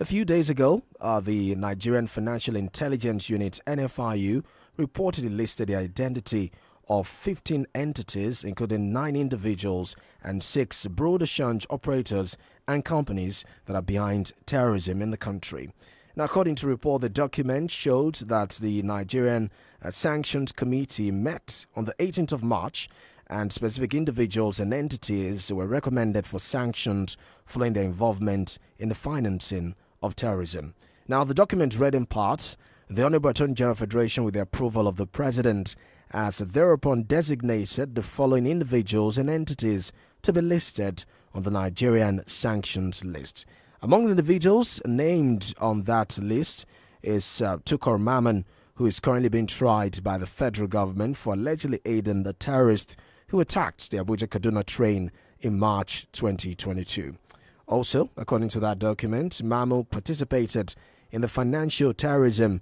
A few days ago, the Nigerian Financial Intelligence Unit, NFIU, reportedly listed the identity of 15 entities, including 9 individuals and 6 broad-exchange operators and companies that are behind terrorism in the country. Now, according to report, the document showed that the Nigerian Sanctions Committee met on the 18th of March, and specific individuals and entities were recommended for sanctions following their involvement in the financing of terrorism. Now, the document read in part, the Honorable Attorney General Federation, with the approval of the President, has thereupon designated the following individuals and entities to be listed on the Nigerian sanctions list. Among the individuals named on that list is Tukur Maman, who is currently being tried by the federal government for allegedly aiding the terrorists who attacked the Abuja-Kaduna train in March 2022. Also, according to that document, Mamu participated in the financial terrorism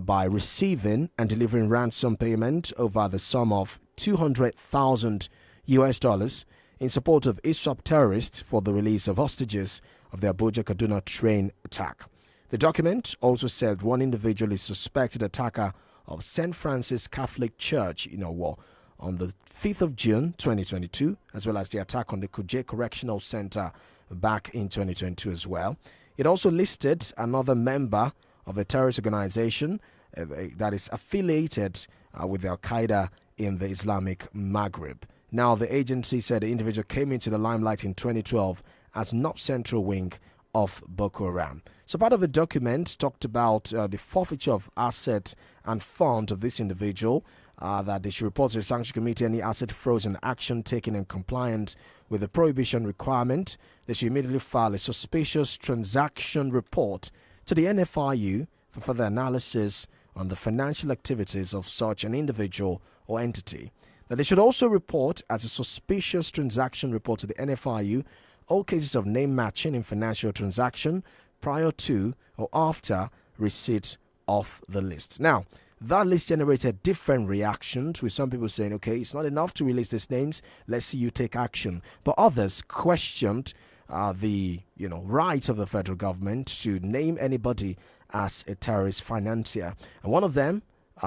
by receiving and delivering ransom payment over the sum of $200,000 in support of ISWAP terrorists for the release of hostages of the Abuja-Kaduna train attack. The document also said one individual is suspected attacker of St. Francis Catholic Church in Owo on the 5th of June 2022, as well as the attack on the Kuje Correctional Center back in 2022 as well. It also listed another member of a terrorist organization that is affiliated with Al-Qaeda in the Islamic Maghreb. Now, the agency said the individual came into the limelight in 2012 as North Central Wing of Boko Haram. So part of the document talked about the forfeiture of assets and funds of this individual, that they should report to the Sanctions Committee any asset frozen action taken in compliance with the prohibition requirement. They should immediately file a suspicious transaction report to the NFIU for further analysis on the financial activities of such an individual or entity. That they should also report as a suspicious transaction report to the NFIU all cases of name matching in financial transaction prior to or after receipt of the list. Now, that list generated different reactions, with some people saying, okay, it's not enough to release these names, let's see you take action. But others questioned the right of the federal government to name anybody as a terrorist financier. And one of them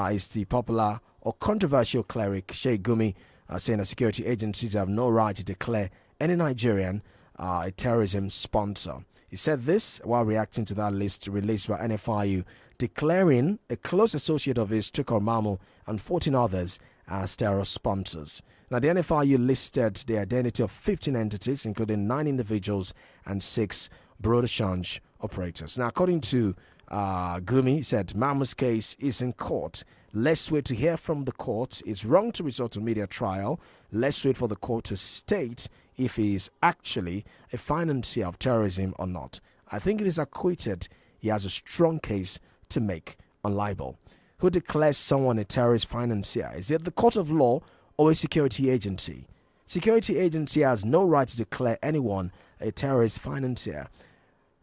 is the popular or controversial cleric Sheikh Gumi, saying that security agencies have no right to declare any Nigerian a terrorism sponsor. He said this while reacting to that list released by NFIU, declaring a close associate of his, Tukur Mamu, and 14 others as terror sponsors. Now, the NFIU listed the identity of 15 entities, including 9 individuals and 6 broad-exchange operators. Now, according to Gumi, he said, Mamu's case is in court. Let's wait to hear from the court. It's wrong to resort to media trial. Let's wait for the court to state if he is actually a financier of terrorism or not. I think it is acquitted. He has a strong case to make on libel. Who declares someone a terrorist financier? Is it the court of law or a security agency? Security agency has no right to declare anyone a terrorist financier.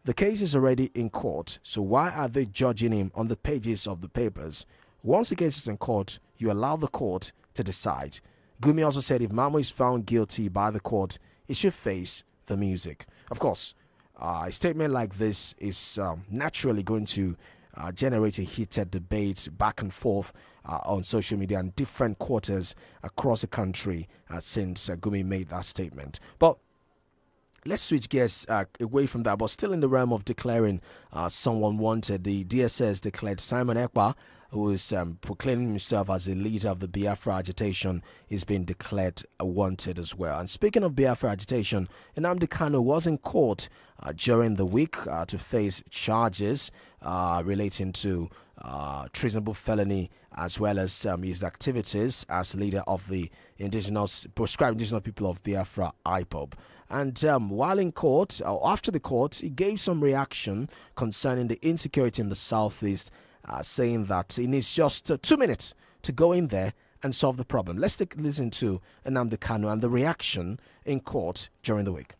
The case is already in court, so why are they judging him on the pages of the papers? Once the case is in court, you allow the court to decide. Gumi also said if Mamu is found guilty by the court, he should face the music. Of course, a statement like this is naturally going to generate a heated debate back and forth on social media and different quarters across the country since Gumi made that statement. But let's switch gears away from that, but still in the realm of declaring someone wanted. The DSS declared Simon Ekpa, who is proclaiming himself as a leader of the Biafra agitation, is being declared wanted as well. And speaking of Biafra agitation, Nnamdi Kanu was in court during the week to face charges relating to treasonable felony, as well as his activities as leader of the proscribed indigenous people of Biafra, IPOB. And while in court, or after the court, he gave some reaction concerning the insecurity in the southeast, saying that it needs just 2 minutes to go in there and solve the problem. Let's take a listen to Nnamdi Kanu and the reaction in court during the week.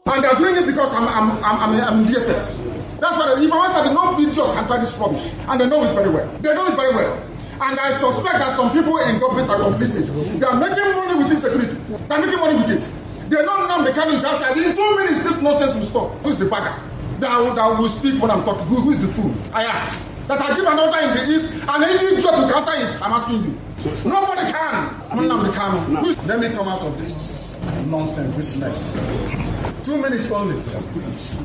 And they're doing it because I'm in DSS. That's why if I want to say no videos can try this rubbish, and they know it very well. They know it very well. And I suspect that some people in government are complicit. They are making money with insecurity. They are making money with it. They don't know the kind of outside. In 2 minutes, this nonsense will stop. Who is the bagger? That will speak when I'm talking. Who is the fool? I ask. That I give an order in the east and any idiot to counter it. I'm asking you. Nobody can. Let me come out of this nonsense, this mess. 2 minutes only.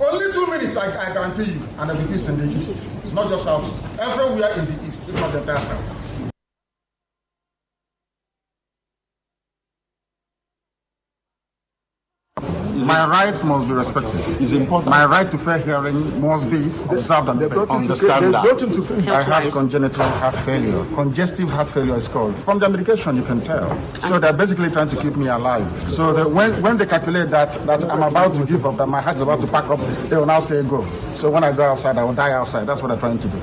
Only 2 minutes, I guarantee you. And there will be peace in the east. Not just south. Everywhere in the east, if not the entire south. My rights must be respected. It's important. My right to fair hearing must be observed and understand that. I have congenital heart failure. Congestive heart failure is called. From the medication, you can tell. So they're basically trying to keep me alive. So that when they calculate that I'm about to give up, that my heart is about to pack up, they will now say go. So when I go outside, I will die outside. That's what they're trying to do.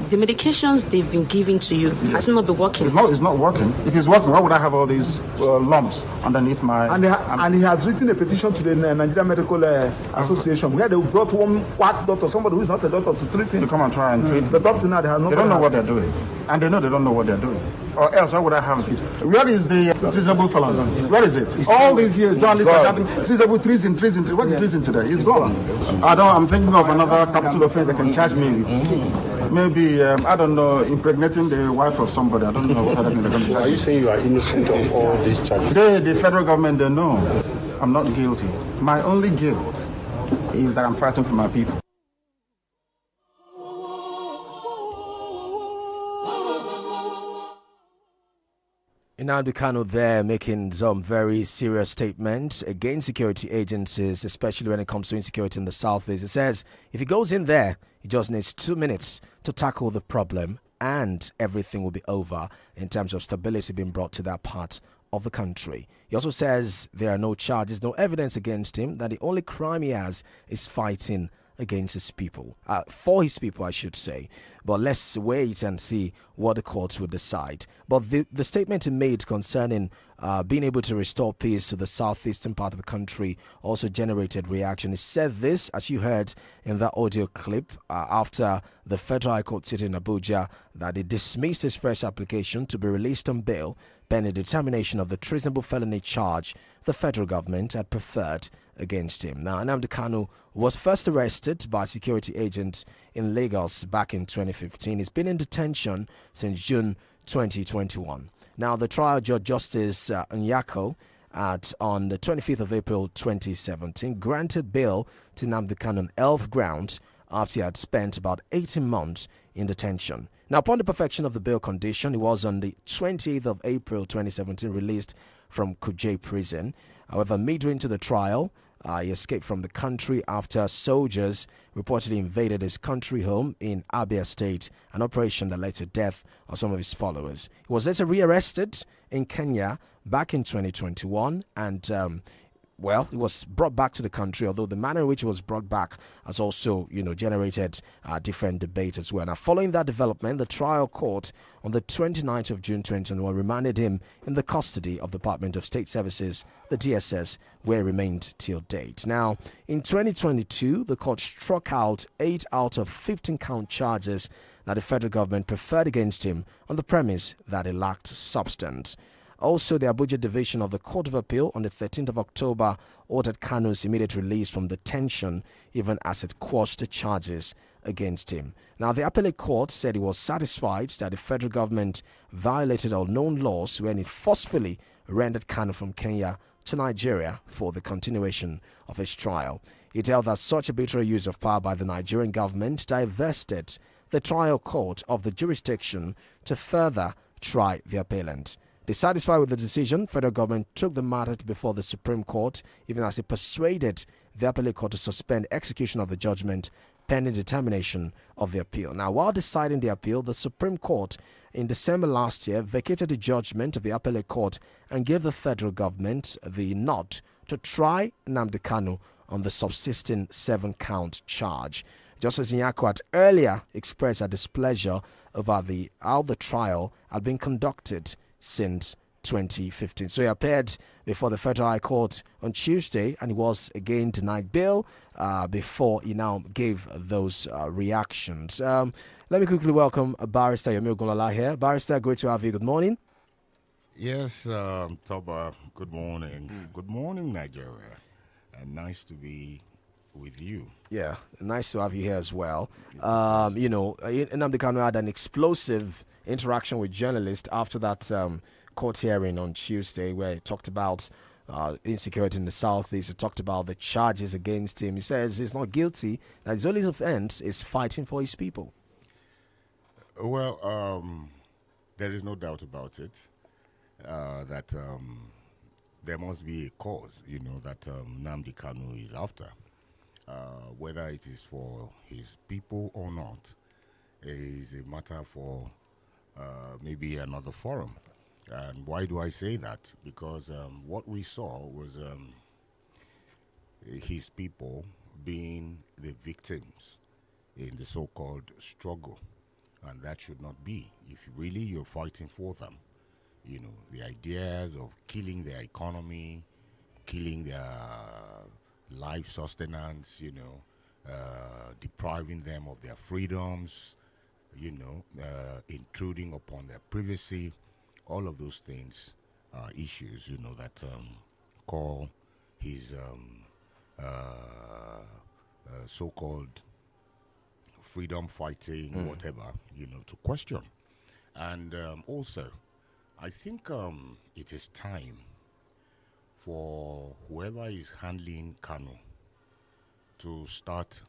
The medications they've been giving to you, has it not been working? It's not working. If it's working, why would I have all these lumps underneath my... And he has written a petition to the Nigerian Medical Association where they brought one quack doctor, somebody who is not a doctor, to treat him. To come and try and treat. But up to now, they have not... They don't know what they're doing. And they know they don't know what they're doing. Or else, why would I have it? Where is the treasonable fellow? Where is it? All these years, journalists are having treasonable, treason. What is treason today? It's gone. I'm thinking of another capital offense that can charge me with. Maybe, I don't know, impregnating the wife of somebody. I don't know what other thing they're going to charge. Are you saying you are innocent of all these charges? The federal government, they know I'm not guilty. My only guilt is that I'm fighting for my people. Nnamdi Kanu there making some very serious statements against security agencies, especially when it comes to insecurity in the southeast. It says if he goes in there, he just needs 2 minutes to tackle the problem and everything will be over in terms of stability being brought to that part of the country. He also says there are no charges, no evidence against him, that the only crime he has is fighting against his people, for his people, I should say. But let's wait and see what the courts will decide. But the statement he made concerning being able to restore peace to the southeastern part of the country also generated reaction. He said this, as you heard in that audio clip, after the Federal High Court sitting in Abuja, that he dismissed his fresh application to be released on bail pending determination of the treasonable felony charge the federal government had preferred against him. Now, Nnamdi Kanu was first arrested by security agents in Lagos back in 2015. He's been in detention since June 2021. Now, the trial judge Justice Nyako on the 25th of April 2017 granted bail to Nnamdi Kanu on health grounds after he had spent about 18 months in detention. Now, upon the perfection of the bail condition, he was on the 28th of April 2017 released from Kuje prison. However, midway into the trial, he escaped from the country after soldiers reportedly invaded his country home in Abia State, an operation that led to death of some of his followers. He was later rearrested in Kenya back in 2021 and he was brought back to the country, although the manner in which he was brought back has also, generated different debate as well. Now, following that development, the trial court on the 29th of June 2021 remanded him in the custody of the Department of State Services, the DSS, where he remained till date. Now, in 2022, the court struck out 8 out of 15 count charges that the federal government preferred against him on the premise that he lacked substance. Also, the Abuja Division of the Court of Appeal on the 13th of October ordered Kanu's immediate release from detention, even as it quashed the charges against him. Now, the appellate court said it was satisfied that the federal government violated all known laws when it forcefully rendered Kanu from Kenya to Nigeria for the continuation of his trial. It held that such arbitrary use of power by the Nigerian government divested the trial court of the jurisdiction to further try the appellant. Dissatisfied with the decision, federal government took the matter before the Supreme Court, even as it persuaded the appellate court to suspend execution of the judgment pending determination of the appeal. Now, while deciding the appeal, the Supreme Court in December last year vacated the judgment of the appellate court and gave the federal government the nod to try Nnamdi Kanu on the subsisting 7-count charge. Justice Nyako had earlier expressed her displeasure over how the trial had been conducted since 2015. So he appeared before the Federal High Court on Tuesday, and he was again denied bail before he now gave those reactions. Let me quickly welcome Barrister Yomi Ogunlola here. Barrister, great to have you. Good morning. Yes, Toba, good morning. Good morning, Nigeria. And nice to be with you. Yeah, nice to have you here as well. Nnamdi Kanu had an explosive interaction with journalists after that court hearing on Tuesday, where he talked about insecurity in the Southeast. He talked about the charges against him. He says he's not guilty, that his only offense is fighting for his people. Well, there is no doubt about it that there must be a cause, that Nnamdi Kanu is after. Whether it is for his people or not is a matter for maybe another forum. And why do I say that? Because what we saw was his people being the victims in the so-called struggle. And that should not be. If really you're fighting for them, the ideas of killing their economy, killing their life sustenance, depriving them of their freedoms, intruding upon their privacy, all of those things are issues, that call his so-called freedom fighting, whatever, to question. And also, I think it is time for whoever is handling Kanu to start,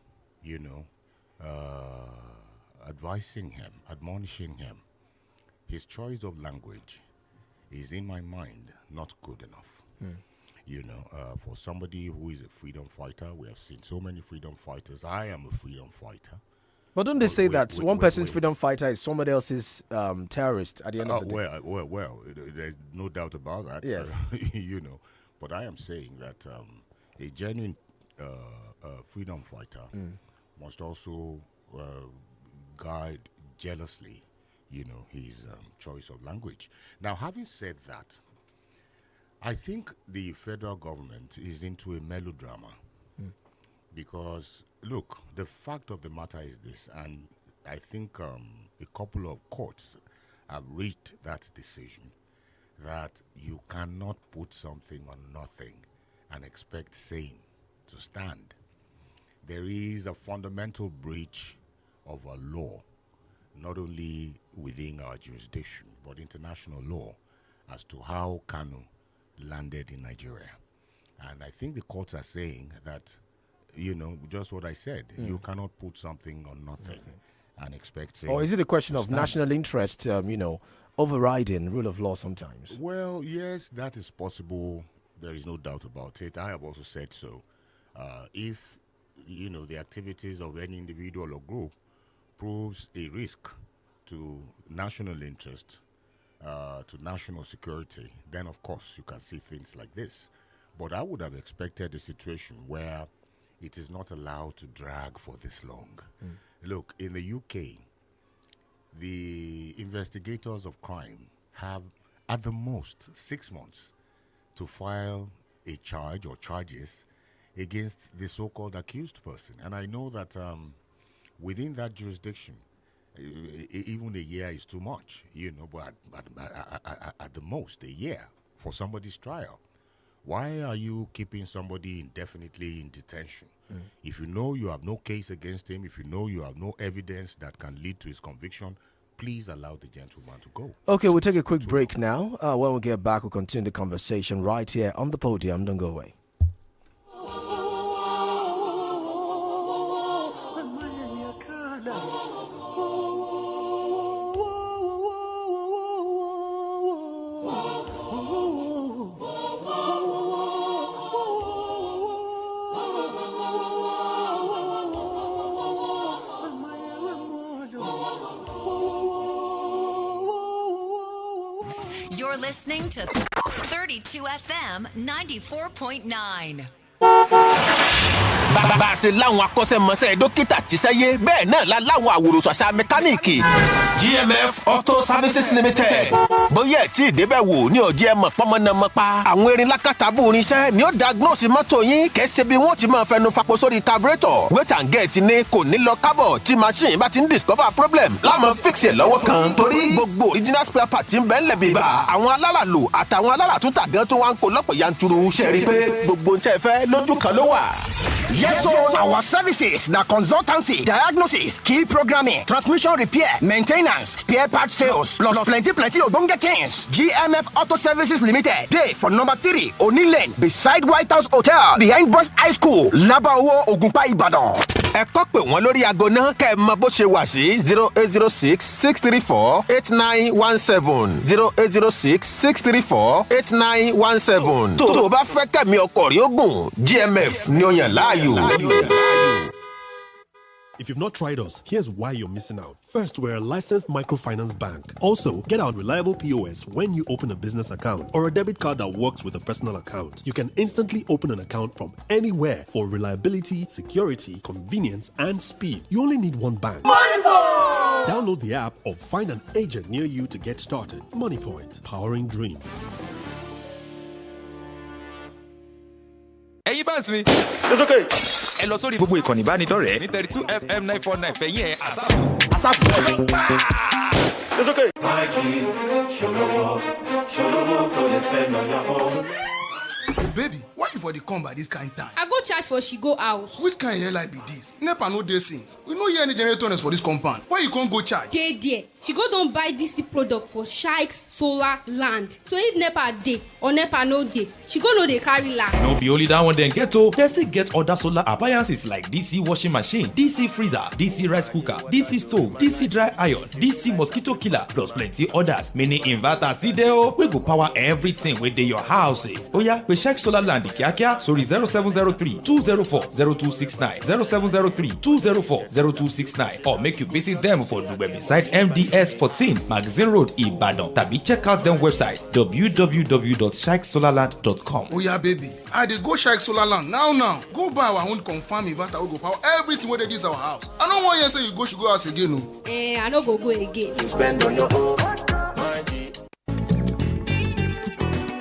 advising him, admonishing him. His choice of language is, in my mind, not good enough. For somebody who is a freedom fighter, we have seen so many freedom fighters. I am a freedom fighter. But don't they say that one person's freedom fighter is somebody else's terrorist at the end of the day? Well, there's no doubt about that. Yes. But I am saying that a genuine freedom fighter must also guide jealously, his choice of language. Now, having said that, I think the federal government is into a melodrama. Because, look, the fact of the matter is this, and I think a couple of courts have reached that decision, that you cannot put something on nothing and expect same to stand. There is a fundamental breach of a law, not only within our jurisdiction, but international law, as to how Kanu landed in Nigeria. And I think the courts are saying that, just what I said, you cannot put something on nothing and expect... Or is it a question of national interest, overriding rule of law sometimes? Well, yes, that is possible. There is no doubt about it. I have also said so. If, the activities of any individual or group proves a risk to national interest, to national security, then of course you can see things like this. But I would have expected a situation where it is not allowed to drag for this long. Look, in the UK, the investigators of crime have at the most 6 months to file a charge or charges against the so-called accused person. And I know that within that jurisdiction, even a year is too much, but at the most, a year for somebody's trial. Why are you keeping somebody indefinitely in detention? If you know you have no case against him, if you know you have no evidence that can lead to his conviction, please allow the gentleman to go. Okay, we'll take a quick break now. When we get back, we'll continue the conversation right here on the podium. Don't go away. You're listening to 32 FM 94.9. bá a ṣe láwọn akọ́ṣẹ́mọṣẹ́ dókítà tíṣẹ́yé bẹ́ẹ̀ náà la láwọn àwòrán-ṣàṣà mẹkáníìkì. GMF Auto Services Limited. bóyá ẹ̀ tí ìdébẹ̀ wò ní ọ̀jẹ̀ mọ̀ pọ́nmọ́nàmọ́pa. àwọn erin lákàtàbù irinṣẹ́ ni ó diagnose mọ́tò yín kẹ́sẹ́ bí wọ́n ti máa fẹnu fapò sórí carburetor. wait and get ni kò ní lọ kábọ̀ tí machine bá ti ń discover problem láàmú fix ẹ̀ lọ́wọ́ kan. torí gbogbo original spare part ń bẹ́ẹ̀ lẹ̀ bíbá. àwọn aláràlù àtàwọn aláràtúntà gan tó wá ń kó lọ́pọ̀ yanturu. ṣe rí i pé gbogbo ń tẹ́ fẹ́ lójú kan ló wà. Yes, so our services, the consultancy, diagnosis, key programming, transmission repair, maintenance, spare part sales, plus plenty odonge things. GMF Auto Services Limited. Pay for number 3, Oni Lane, beside White House Hotel, behind Boys High School, Labawo, Ogunpa, Ibadan. ẹ kọ́ pé wọ́n lórí aago náà kẹ́ ẹ mọ bó ṣe wà sí 08066348917 08066348917 tó o bá fẹ́ kẹ́mi ọkọ̀ rí ogun GMF ni ó yàn láàyò. If you've not tried us, here's why you're missing out. First, we're a licensed microfinance bank. Also, get our reliable POS when you open a business account or a debit card that works with a personal account. You can instantly open an account from anywhere for reliability, security, convenience, and speed. You only need one bank. MoneyPoint! Download the app or find an agent near you to get started. MoneyPoint, powering dreams. Ẹ̀yin fans mi. It's okay. Ẹ lọ sórí gbogbo ìkànnì ìbánidọ́rẹ̀ẹ́ ní 32FM 949 fẹ̀yìn ẹ̀ Asafu. It's okay. Baby, why you for the come by this kind time? I go charge for she go house. Which kind of like be this? Nepa no dey since. We no hear any generators for this compound. Why you can't go charge? Dey there. She go don buy DC product for Shikes Solar Land. So if Nepa dey or Nepa no dey, she go no dey carry land. No be only that one dem get o. Dem still get other solar appliances like DC washing machine, DC freezer, DC rice cooker, DC stove, DC dry iron, DC mosquito killer, plus plenty others. Many inverters still dey o wey go power everything wey dey your house. Oya, we check Solar Land kíákíá sórí 0703-204-0269 0703-204-0269 or make you visit them for Dugbe beside MDS 14 Magazine Road, Ibadan. Tàbí check out them website www.shikesolarland.com. Oh yeah, baby. I dey go Shike Solar Land now. Go buy our own confirm inverter wey go power everything wey dey this our house. I no wan hear say you go house again o. I no go again. You spend on your own.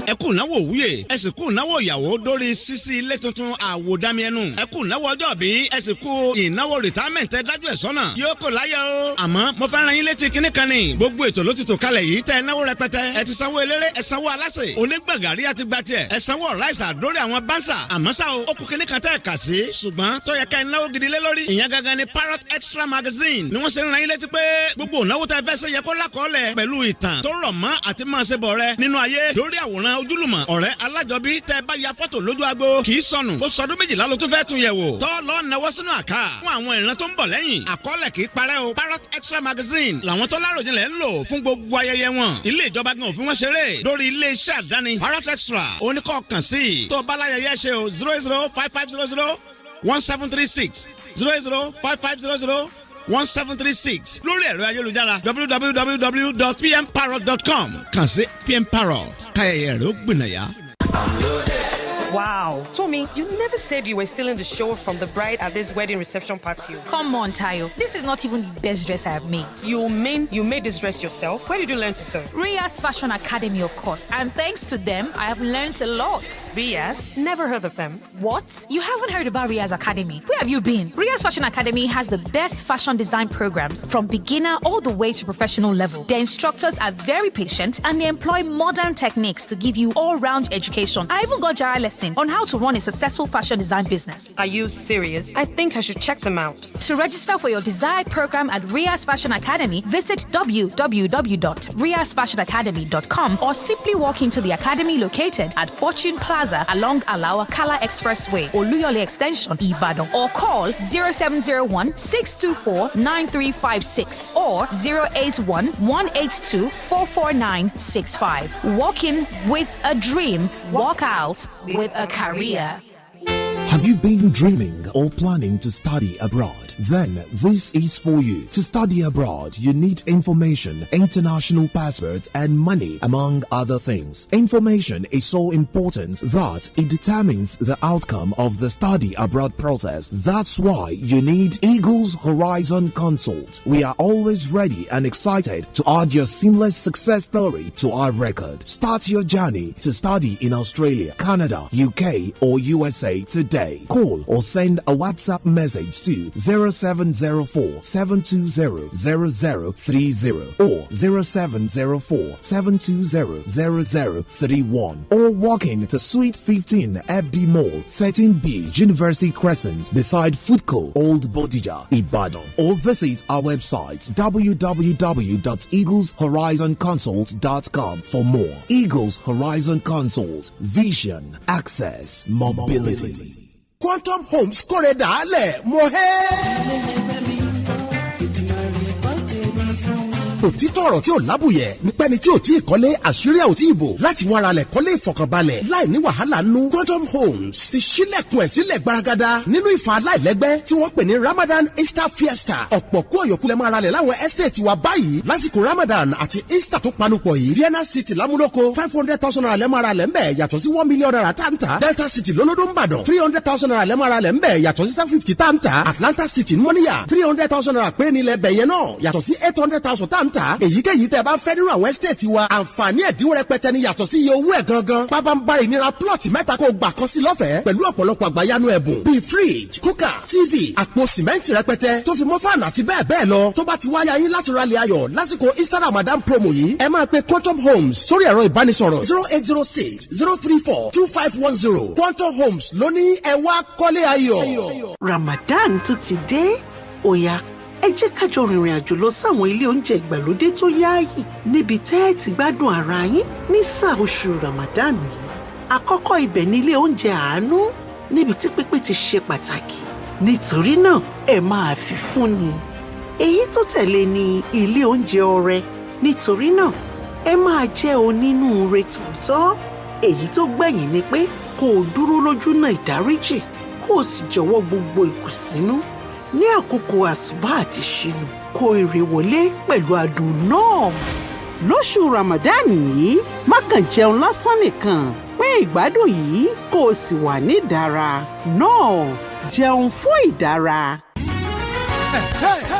ẹ kú náwó òwúyè ẹ sì kú náwó ìyàwó dórí sísí ilé tuntun àwòdámiẹnu ẹ kú náwó ọjọ́ bí ẹ sì kú ìnáwó retirement ẹ dájú ẹ sọ́nà yóò kò láyé o àmọ́ mo fẹ́ rán yín létí kinní kan ní gbogbo ètò ló ti tò kalẹ̀ yìí tẹ náwó rẹpẹtẹ ẹ ti sanwó eléré ẹ sanwó aláṣẹ onígbàgàrí àti gba tiẹ̀ ẹ sanwó ráìsà dórí àwọn bánsà àmọ́ ṣá o ó kú kinní kan tẹ́ ẹ kà sí ṣùgbọ́n tó yẹ ká ẹ náwó gidi lé lórí ìyẹn gangan ni Parrot Extra Magazine ni wọ́n ṣe rán yín létí pé gbogbo ìnáwó tẹ́ fẹ́ ṣe yẹ kó lákọọ́lẹ̀ pẹ̀lú ìtàn tó rọ̀ mọ́ àti máa ṣe bọ̀ rẹ nínú ayé lórí àwòrán ojúlùmọ̀ ọ̀rẹ́ alájọbí tẹ́ bá ya fọ́tò lójú agbo kì í sọnù ó sọdún 12 ló tún fẹ́ tún yẹ̀ wò tọ́ lọ́ọ́ náwó sínú àká fún àwọn ìran tó ń bọ̀ lẹ́yìn àkọọ́lẹ̀ kì í parẹ́ o Parrot Extra Magazine làwọn tó láròjinlẹ̀ ń lò fún gbogbo ayẹyẹ wọn ilé ìjọba gan òfin wọn ṣeré lórí ilé iṣẹ́ àdáni Parrot Extra oníkọ̀ọ̀kan sí tó bá láyẹyẹ ṣe o 08055001736 08055001736 lórí ẹ̀rọ ayélujára www.pmparrot.com kàn sí PM Parrot káyẹyẹ rẹ̀ ó gbìnàyà. Wow. Tommy, you never said you were stealing the show from the bride at this wedding reception party. Come on, Tayo. This is not even the best dress I have made. You mean you made this dress yourself? Where did you learn to sew? Ria's Fashion Academy, of course. And thanks to them, I have learned a lot. Ria's? Never heard of them. What? You haven't heard about Ria's Academy? Where have you been? Ria's Fashion Academy has the best fashion design programs from beginner all the way to professional level. Their instructors are very patient and they employ modern techniques to give you all-round education. I even got Jara lesson on how to run a successful fashion design business. Are you serious? I think I should check them out. To register for your desired program at Ria's Fashion Academy, visit www.riasfashionacademy.com or simply walk into the academy located at Fortune Plaza along Alawa Kala Expressway, Oluyole Extension, Ibadan, or call 0701-624-9356 or 081-182-44965. Walk in with a dream, walk out with a career. Have you been dreaming or planning to study abroad? Then this is for you. To study abroad, you need information, international passports, and money, among other things. Information is so important that it determines the outcome of the study abroad process. That's why you need Eagles Horizon Consult. We are always ready and excited to add your seamless success story to our record. Start your journey to study in Australia, Canada, UK, or USA today. Call or send a WhatsApp message to 0704 720 0030 or 0704 720 0031 or walk in to Suite 15 FD Mall, 13B University Crescent beside Foodco, Old Bodija, Ibadan, or visit our website www.eagleshorizon.consult.com for more. Eagles Horizon Consult, vision, access, mobility. Quantum Homes kórè dàálẹ̀ mọ́hẹ́. òtítọ́ ọ̀rọ̀ tí ò lábùyẹ̀ nípẹ́ni tí ò tí ì kọ́lé àṣírí ò tí ì bò láti wá ara lẹ̀ kọ́lé ìfọ̀kànbalẹ̀ láì ní wàhálà nú. Quantum Homes ti ṣílẹ̀kùn ẹ̀ sílẹ̀ gbaragada nínú ìfà aláìlẹ́gbẹ́ tí wọ́n pè ní Ramadan Easter Fiesta. ọ̀pọ̀ kú ọ̀yọ̀kulẹ̀ máa ra lẹ̀ láwọn estate wa báyìí lásìkò Ramadan àti Easter tó panupọ̀ yìí. Vienna City lámúlòkó 500,000 naira lẹ́ẹ̀ máa ra lẹ̀ ń bẹ̀ yàtọ̀ sí 1 million naira táǹtà. Delta City lólódó ń bàdàn 300,000 naira lẹ́ẹ̀ máa ra lẹ̀ ń bẹ̀ yàtọ̀ sí 750 táǹtà. Atlanta City ní mọ́níyà 300,000 naira péré nílẹ̀ bẹ̀yẹn náà yàtọ̀ sí 800,000 táǹtà. èyíkéyìí tẹ́ bá fẹ́ nínú àwọn estate wa àǹfààní ẹ̀dínwó rẹpẹtẹ ni yàtọ̀ sí iye owó ẹ̀ gangan. pábánbárì nira plọ̀tì mẹ́ta kó gbà kan sí lọ́fẹ̀ẹ́ pẹ̀lú ọ̀pọ̀lọpọ̀ àgbàyanu ẹ̀bùn bíi fridge cooker tv àpò sìmẹ́ǹtì rẹpẹtẹ tó fi mọ́ fáànù àti bẹ́ẹ̀ bẹ́ẹ̀ lọ. tó bá ti wáyà yín láti rally ayọ̀ lásìkò Easter Ramadan promo yìí ẹ máa pe Quantum Homes sórí ẹ̀rọ ìbánisọ̀rọ̀ 0806 034 2510. Quantum Homes ló ní ẹ wá kọ́lé ayọ̀. Ramadan tún ti dé òya ẹ jẹ́ ká jọ rìnrìn àjò lọ sáwọn ilé oúnjẹ ìgbàlódé tó yáàyè níbi tẹ́ ẹ ti gbádùn ara yín ní sáà oṣù Ramadan yìí. àkọ́kọ́ ibẹ̀ ní ilé oúnjẹ àánú níbi tí pípé ti ṣe pàtàkì nítorí náà ẹ máa fi fún ni. èyí tó tẹ̀lé ní ilé oúnjẹ ọrẹ nítorí náà ẹ máa jẹ́ onínúure tòótọ́. èyí tó gbẹ̀yìn ni pé kó o dúró lójú náà ìdáríjì kó o sì jọ̀wọ́ gbogbo ìkùnsínú. ní àkókò àsùbá àti ṣínú kó èrè wọlé pẹ̀lú adùn náà. lóṣù Ramadan yìí má kàn jẹun lásán nìkan pín ìgbádùn yìí kó o sì wà ní ìdára náà jẹun fún ìdára.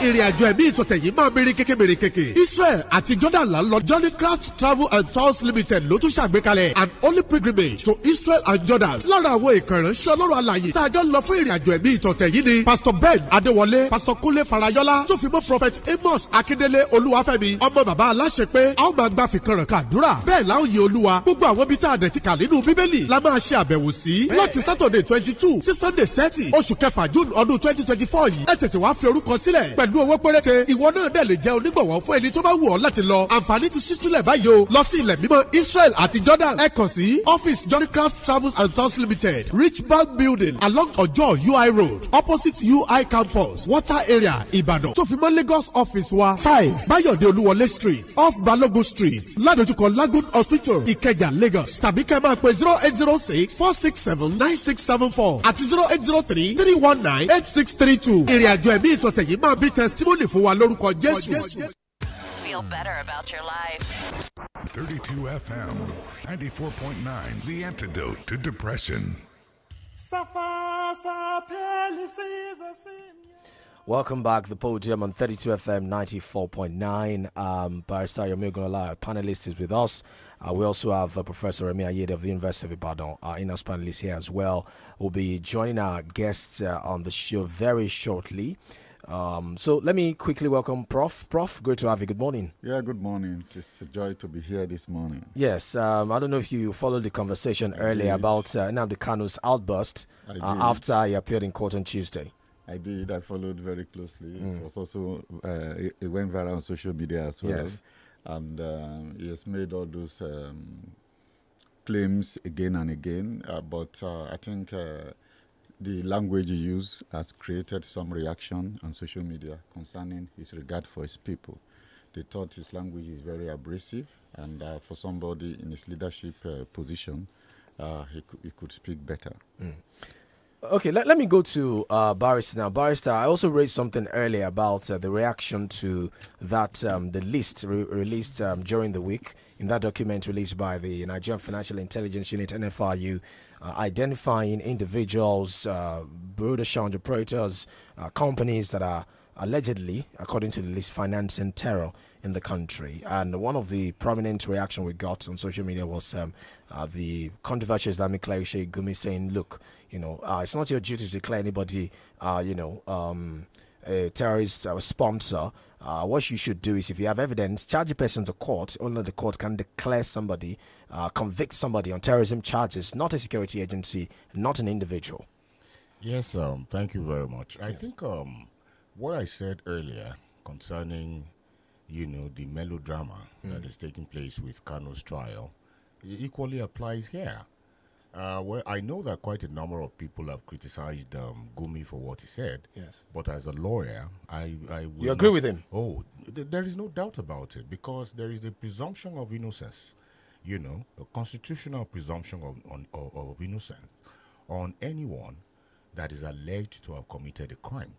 ìrìn àjò ẹ̀mí ìtọ̀tẹ̀ yìí máa bèrè kékè. Israel àti Jordan là ń lọ. Johnny Craft Travel and Tours Limited ló tún ṣàgbékalẹ̀ an holy pilgrimage to Israel and Jordan. lára àwọn ìkànnì ìránṣẹ́ Ọlọ́run alààyè tá a jọ lọ fún ìrìn àjò ẹ̀mí ìtọ̀tẹ̀ yìí ni Pastor Ben Adéwọlé, Pastor Kúnlé Farayọlá tó fi mọ́ Prophet Amos Akíndélé Olúwafẹ́mi ọmọ bàbá aláṣẹ pé a ó máa gba fìkanràn kàdúrà bẹ́ẹ̀ la ó yẹ Olúwa. gbogbo àwọn ibi tá a dẹ̀ ti kà nínú Bíbélì la máa ṣe àbẹ̀wò sí láti Saturday 22 sí Sunday 30 oṣù kẹfà June ọdún 2024 yìí. ẹ tètè wá fi orúkọ sílẹ̀ pẹ̀lú owó péréte. ìwọ náà dẹ̀ lè jẹ́ onígbọ̀wọ́ fún ẹni tó bá wù ọ́ láti lọ. àǹfààní ti ṣí sílẹ̀ báyìí o. lọ sí ilẹ̀ mímọ́ Israel àti Jordan. ẹ kàn sí office Johnny Craft Travels and Tours Limited, Rich Bank Building along Ọjọ́ UI Road opposite UI Campus Water Area Ìbàdàn. tó fi mọ́ Lagos office wa 5 Báyọ̀dé Olúwọlé Street off Balogun Street ládojúkọ Lagoon Hospital Ìkẹjà Lagos tàbí kẹ́ máa pe 0806 467 9674 àti 0803 319 8632. ìrìnàjò ẹ̀mí ìtọ̀tẹ̀ yìí máa bí testimony fún wa lórúkọ Jésù. Feel better about your life. 32 FM 94.9, the antidote to depression. Welcome back to the Podium on 32 FM 94.9. Barrister Yomigunla, panelist, is with us. We also have Professor Remi Ayede of the University of Ibadan, our in-house panelist here as well. We'll be joining our guests on the show very shortly. So let me quickly welcome Prof. Prof, great to have you. Good morning. Yeah, good morning. It's a joy to be here this morning. Yes, I don't know if you followed the conversation earlier about Nnamdi Kanu's outburst after he appeared in court on Tuesday. I did. I followed very closely. It was also, it went viral on social media as well. Yes. And he has made all those claims again and again. But I think the language he used has created some reaction on social media concerning his regard for his people. They thought his language is very abrasive, and for somebody in his leadership position, he could speak better. Okay, let me go to Barrister now. Barrister, I also raised something earlier about the reaction to that, the list released during the week, in that document released by the Nigerian Financial Intelligence Unit, NFRU, identifying individuals, bureau de change operators, companies that are allegedly, according to the list, financing terror in the country. And one of the prominent reaction we got on social media was the controversial Islamic cleric Sheikh Gumi saying, look, it's not your duty to declare anybody, a terrorist sponsor. What you should do is, if you have evidence, charge the person to court. Only the court can declare somebody, convict somebody on terrorism charges, not a security agency, not an individual. Yes, thank you very much. I think what I said earlier concerning, the melodrama that is taking place with Kano's trial, equally applies here. Well, I know that quite a number of people have criticized Gumi for what he said. Yes. But as a lawyer, I would You agree with him? Oh, there is no doubt about it, because there is a presumption of innocence, a constitutional presumption of innocence on anyone that is alleged to have committed a crime.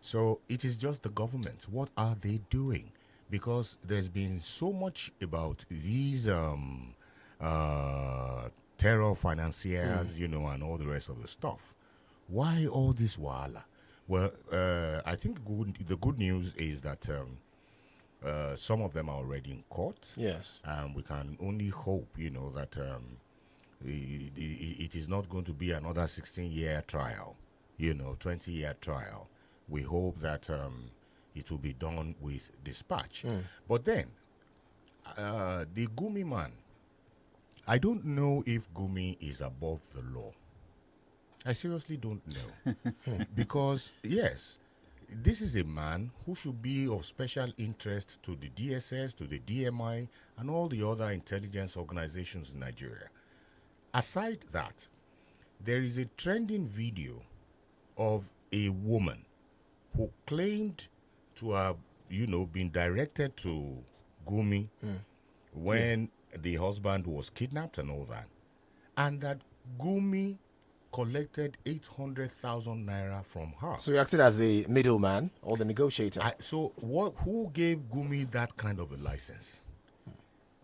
So it is just the government. What are they doing? Because there's been so much about these terror financiers, and all the rest of the stuff. Why all this wahala? Well, I think the good news is that some of them are already in court. Yes. We can only hope, that it is not going to be another 16-year trial, 20-year trial. We hope that it will be done with dispatch. But then, the Gumi man, I don't know if Gumi is above the law. I seriously don't know. Because, yes, this is a man who should be of special interest to the DSS, to the DMI, and all the other intelligence organizations in Nigeria. Aside that, there is a trending video of a woman who claimed to have, been directed to Gumi when the husband was kidnapped and all that, and that Gumi collected 800,000 naira from her. So he acted as the middleman or the negotiator. Who gave Gumi that kind of a license?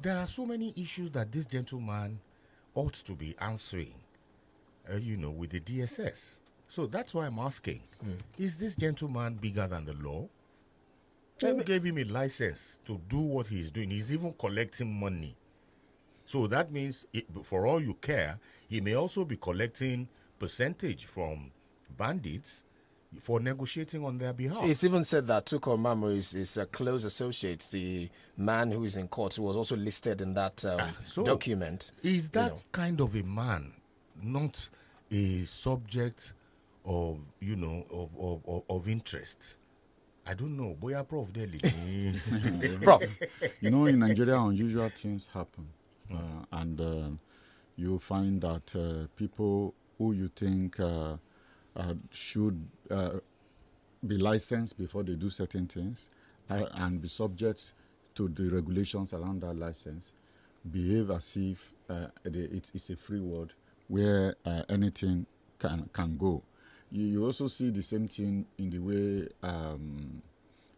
There are so many issues that this gentleman ought to be answering, with the DSS. So that's why I'm asking, is this gentleman bigger than the law? Who gave him a license to do what he's doing? He's even collecting money. So that means, for all you care, he may also be collecting percentage from bandits for negotiating on their behalf. It's even said that Tuko Mamu is a close associate, the man who is in court, who was also listed in that document. Is that kind of a man not a subject of, of interest? I don't know. Boya Prof. Prof. In Nigeria, unusual things happen. And you find that people who you think should be licensed before they do certain things and be subject to the regulations around that license behave as if it's a free world where anything can go. You also see the same thing in the way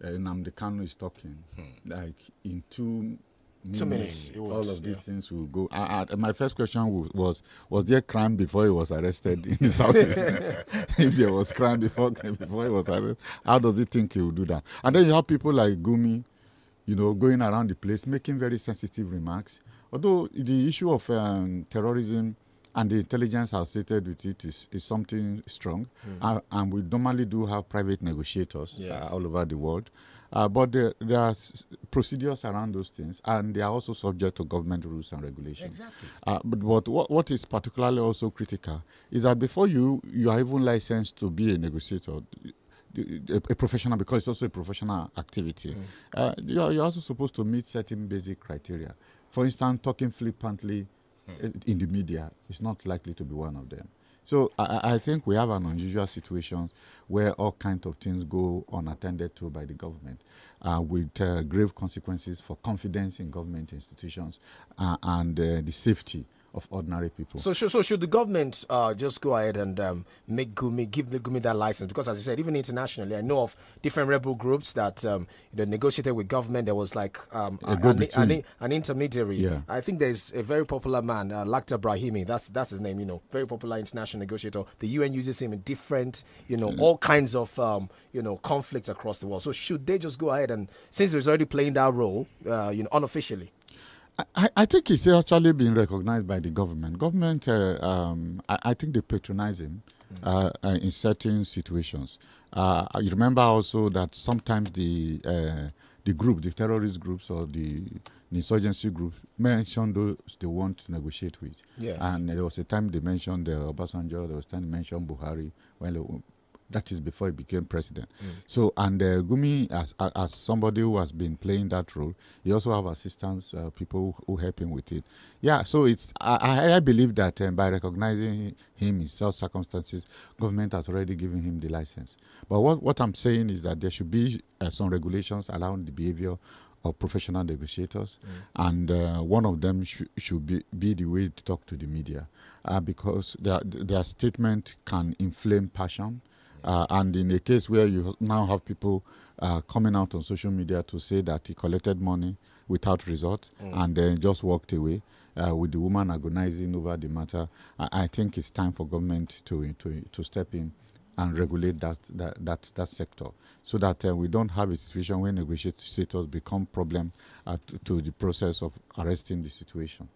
Nnamdi Kanu is talking. Like in 2 minutes, all of these things will go. My first question was there crime before he was arrested in the Southeast? If there was crime before he was arrested, how does he think he will do that? And then you have people like Gumi, going around the place making very sensitive remarks. Although the issue of terrorism and the intelligence associated with it is something strong. And we normally do have private negotiators all over the world. But there are procedures around those things, and they are also subject to government rules and regulations. Exactly. But what is particularly also critical is that before you are even licensed to be a negotiator, a professional, because it's also a professional activity, you're also supposed to meet certain basic criteria. For instance, talking flippantly in the media is not likely to be one of them. So I think we have an unusual situation where all kinds of things go unattended to by the government with grave consequences for confidence in government institutions and the safety of ordinary people. So should the government just go ahead and give the Gumi that license? Because as you said, even internationally, I know of different rebel groups that negotiated with government. There was like an intermediary. Yeah. I think there's a very popular man, Lakhdar Brahimi. That's his name. Very popular international negotiator. The UN uses him in different, all kinds of conflicts across the world. So should they just go ahead and, since he's already playing that role, unofficially? I think it's actually been recognized by the government. Government, I think they patronize him in certain situations. You remember also that sometimes the terrorist groups or the insurgency groups mentioned those they want to negotiate with. Yes. And there was a time they mentioned Obasanjo, there was a time they mentioned Buhari. That is before he became president. So, and Gumi, as somebody who has been playing that role, he also have assistants, people who help him with it. Yeah, so it's I believe that by recognizing him in such circumstances, government has already given him the license. But what I'm saying is that there should be some regulations allowing the behavior of professional negotiators, and one of them should be the way to talk to the media, because their statement can inflame passion. And in a case where you now have people coming out on social media to say that he collected money without result and then just walked away with the woman agonizing over the matter, I think it's time for government to step in and regulate that sector, so that we don't have a situation where negotiators become problem to the process of arresting the situation.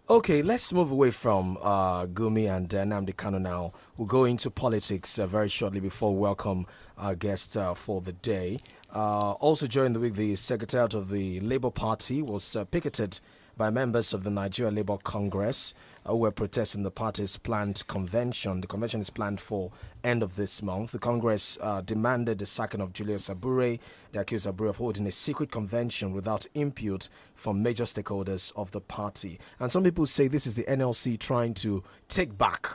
Okay, let's move away from Gumi and Nnamdi Kanu now. We'll go into politics very shortly before we welcome our guest for the day. Also during the week, the Secretariat of the Labour Party was picketed by members of the Nigeria Labour Congress who were protesting the party's planned convention. The convention is planned for end of this month. The Congress demanded the sacking of Julius Abure. They accused Abure of holding a secret convention without input from major stakeholders of the party. And some people say this is the NLC trying to take back,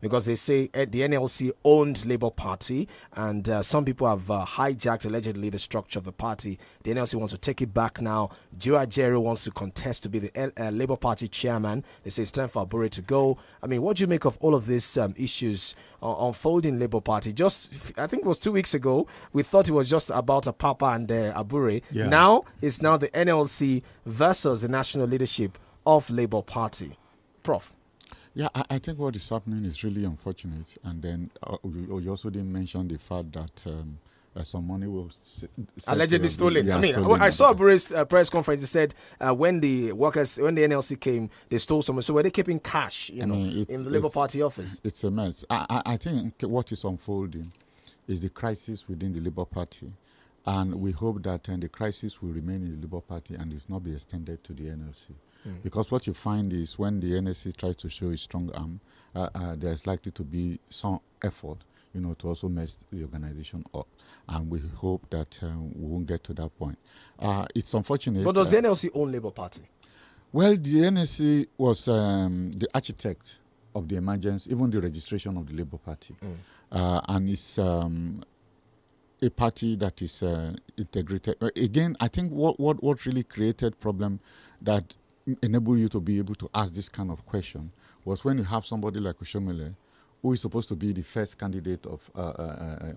because they say the NLC owned Labour Party, and some people have hijacked allegedly the structure of the party. The NLC wants to take it back now. Joe Ajero wants to contest to be the Labour Party chairman. They say it's time for Abure to go. I mean, what do you make of all of these issues unfolding Labour Party? I think it was 2 weeks ago, we thought it was just about a Papa and Abure. Yeah. Now it's the NLC versus the national leadership of Labour Party. Prof. Yeah, I think what is happening is really unfortunate. And then you also didn't mention the fact that some money was allegedly stolen. Yeah, I mean, stolen. I saw Abure's press conference. He said when the NLC came, they stole some. So were they keeping cash, in the Labour Party office? It's a mess. I think what is unfolding is the crisis within the Labour Party. And we hope that the crisis will remain in the Labour Party and will not be extended to the NLC. Because what you find is when the NLC tries to show its strong arm, there's likely to be some effort, to also mess the organization up. And we hope that we won't get to that point. It's unfortunate. But does the NLC own Labour Party? Well, the NLC was the architect of the emergence, even the registration of the Labour Party. And it's a party that is integrated. Again, I think what really created problem that enable you to be able to ask this kind of question was when you have somebody like Oshomole, who is supposed to be the first candidate of a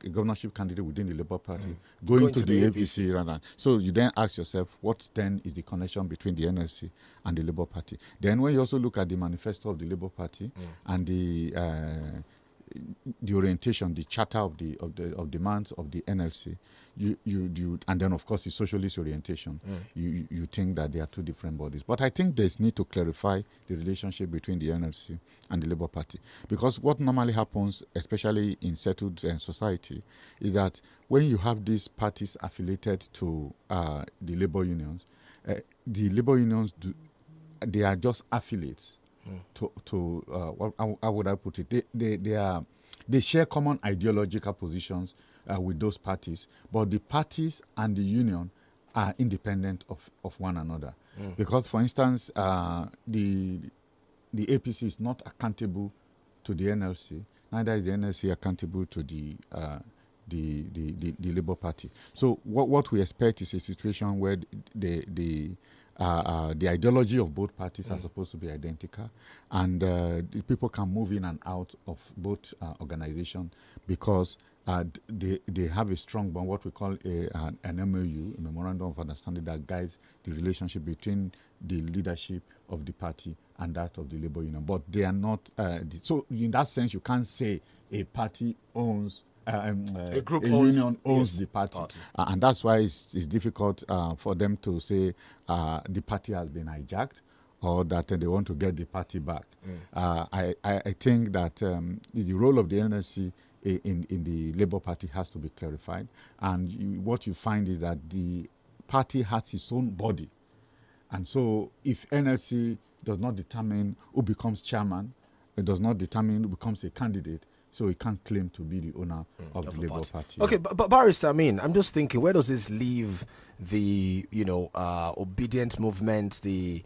governorship candidate within the Labour Party, going to the APC rather. So you then ask yourself, what then is the connection between the NLC and the Labour Party? Then when you also look at the manifesto of the Labour Party and the orientation, the charter of demands of the NLC, you and then of course the socialist orientation, you think that they are two different bodies. But I think there's need to clarify the relationship between the NLC and the Labour Party, because what normally happens, especially in settled society, is that when you have these parties affiliated to the labor unions, they are just affiliates. How would I put it? They share common ideological positions with those parties, but the parties and the union are independent of one another. Because, for instance, the APC is not accountable to the NLC, neither is the NLC accountable to the Labour Party. So what we expect is a situation where the the ideology of both parties are supposed to be identical, and the people can move in and out of both organizations because they have a strong bond, what we call an MOU, a Memorandum of Understanding, that guides the relationship between the leadership of the party and that of the labor union. But they are not, so in that sense, you can't say a party owns a union owns the party. And that's why it's difficult for them to say the party has been hijacked or that they want to get the party back. I think that the role of the NLC in the Labour Party has to be clarified, and what you find is that the party has its own body, and so if NLC does not determine who becomes chairman, it does not determine who becomes a candidate, so he can't claim to be the owner of the Labour Party. Okay, but Barrister, I mean, I'm just thinking, where does this leave the, obedient movement, the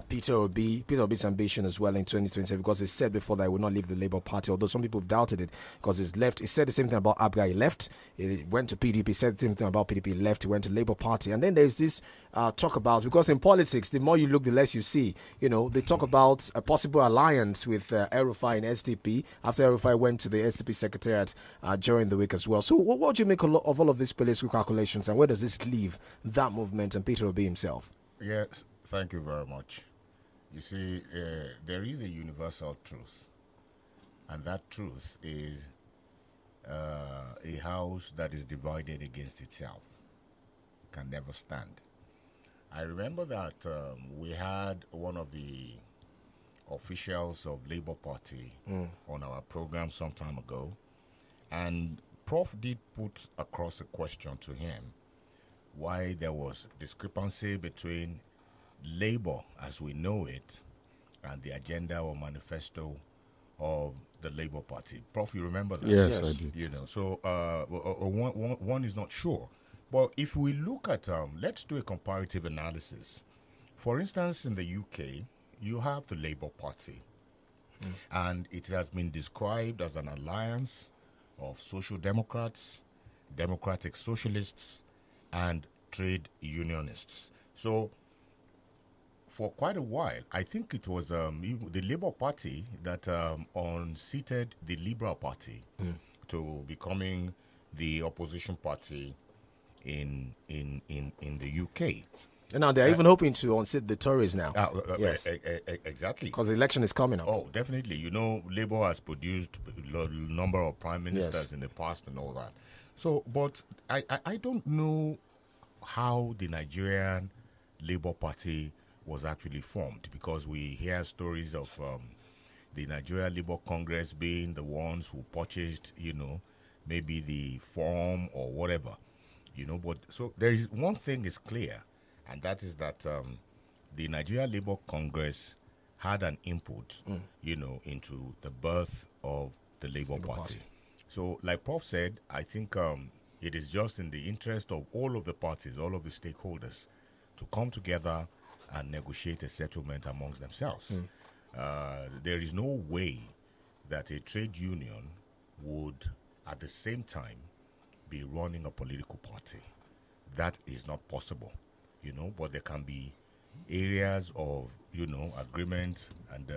Peter Obi's ambition as well in 2027, because he said before that he would not leave the Labour Party, although some people have doubted it because he's left. He said the same thing about Abga, he left. He went to PDP, said the same thing about PDP, he left. He went to Labour Party. And then there's this talk about, because in politics, the more you look, the less you see. They talk about a possible alliance with El-Rufai and SDP after El-Rufai went to the SDP Secretariat during the week as well. So what do you make of all of these political calculations, and where does this leave that movement and Peter Obi himself? Yes. Thank you very much. You see, there is a universal truth, and that truth is a house that is divided against itself can never stand. I remember that we had one of the officials of Labour Party on our program some time ago, and Prof did put across a question to him why there was discrepancy between Labour as we know it and the agenda or manifesto of the Labour Party. Prof, you remember that? Yes. I do. So one is not sure. But if we look at, let's do a comparative analysis. For instance, in the UK, you have the Labour Party. And it has been described as an alliance of social democrats, democratic socialists, and trade unionists. So for quite a while, I think it was the Labour Party that unseated the Liberal Party to becoming the opposition party in the UK. And now they're even hoping to unseat the Tories now. Yes, exactly. Because the election is coming up. Oh, definitely. Labour has produced a number of prime ministers in the past and all that. So, but I don't know how the Nigerian Labour Party was actually formed, because we hear stories of the Nigeria Labour Congress being the ones who purchased, maybe the form or whatever, But so there is one thing is clear, and that is that the Nigeria Labour Congress had an input, into the birth of the Labour Party. So, like Prof said, I think it is just in the interest of all of the parties, all of the stakeholders, to come together and negotiate a settlement amongst themselves. There is no way that a trade union would, at the same time, be running a political party. That is not possible, but there can be areas of, agreement and